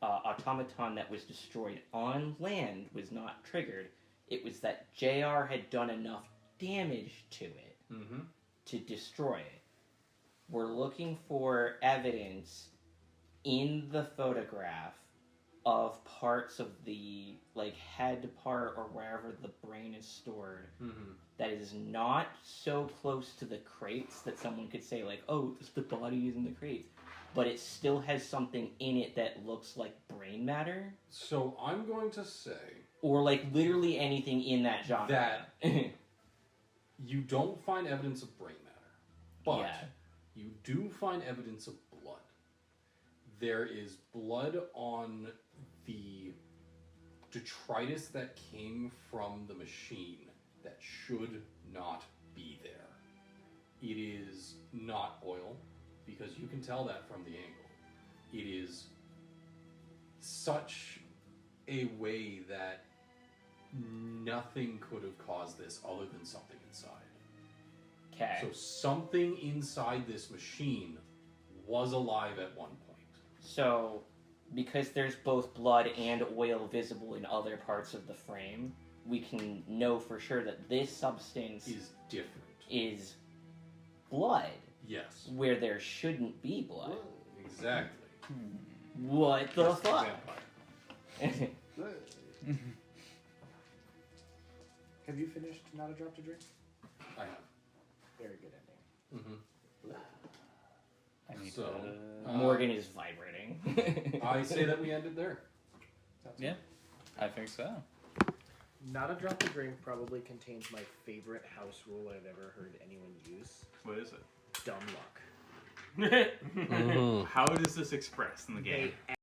automaton that was destroyed on land was not triggered. It was that JR had done enough damage to it to destroy it. We're looking for evidence in the photograph of parts of the like head part or wherever the brain is stored that is not so close to the crates that someone could say like, oh, the body is in the crates, but it still has something in it that looks like brain matter, So I'm going to say or like literally anything in that genre. that you don't find evidence of brain matter, but Yeah. you do find evidence of blood. There is blood on the detritus that came from the machine that should not be there. It is not oil, because you can tell that from the angle. It is such a way that nothing could have caused this other than something inside. Okay. So something inside this machine was alive at one point. So, because there's both blood and oil visible in other parts of the frame, we can know for sure that this substance Is different. is blood Yes. where there shouldn't be blood. Exactly. What the Just fuck? vampire. Have you finished Not a Drop to Drink? I have. Very good ending. I need So, to. Morgan is vibrating. I say that we ended there. Yeah, I think so. Not a Drop to Drink probably contains my favorite house rule I've ever heard anyone use. What is it? Dumb luck. How does this express in the game? They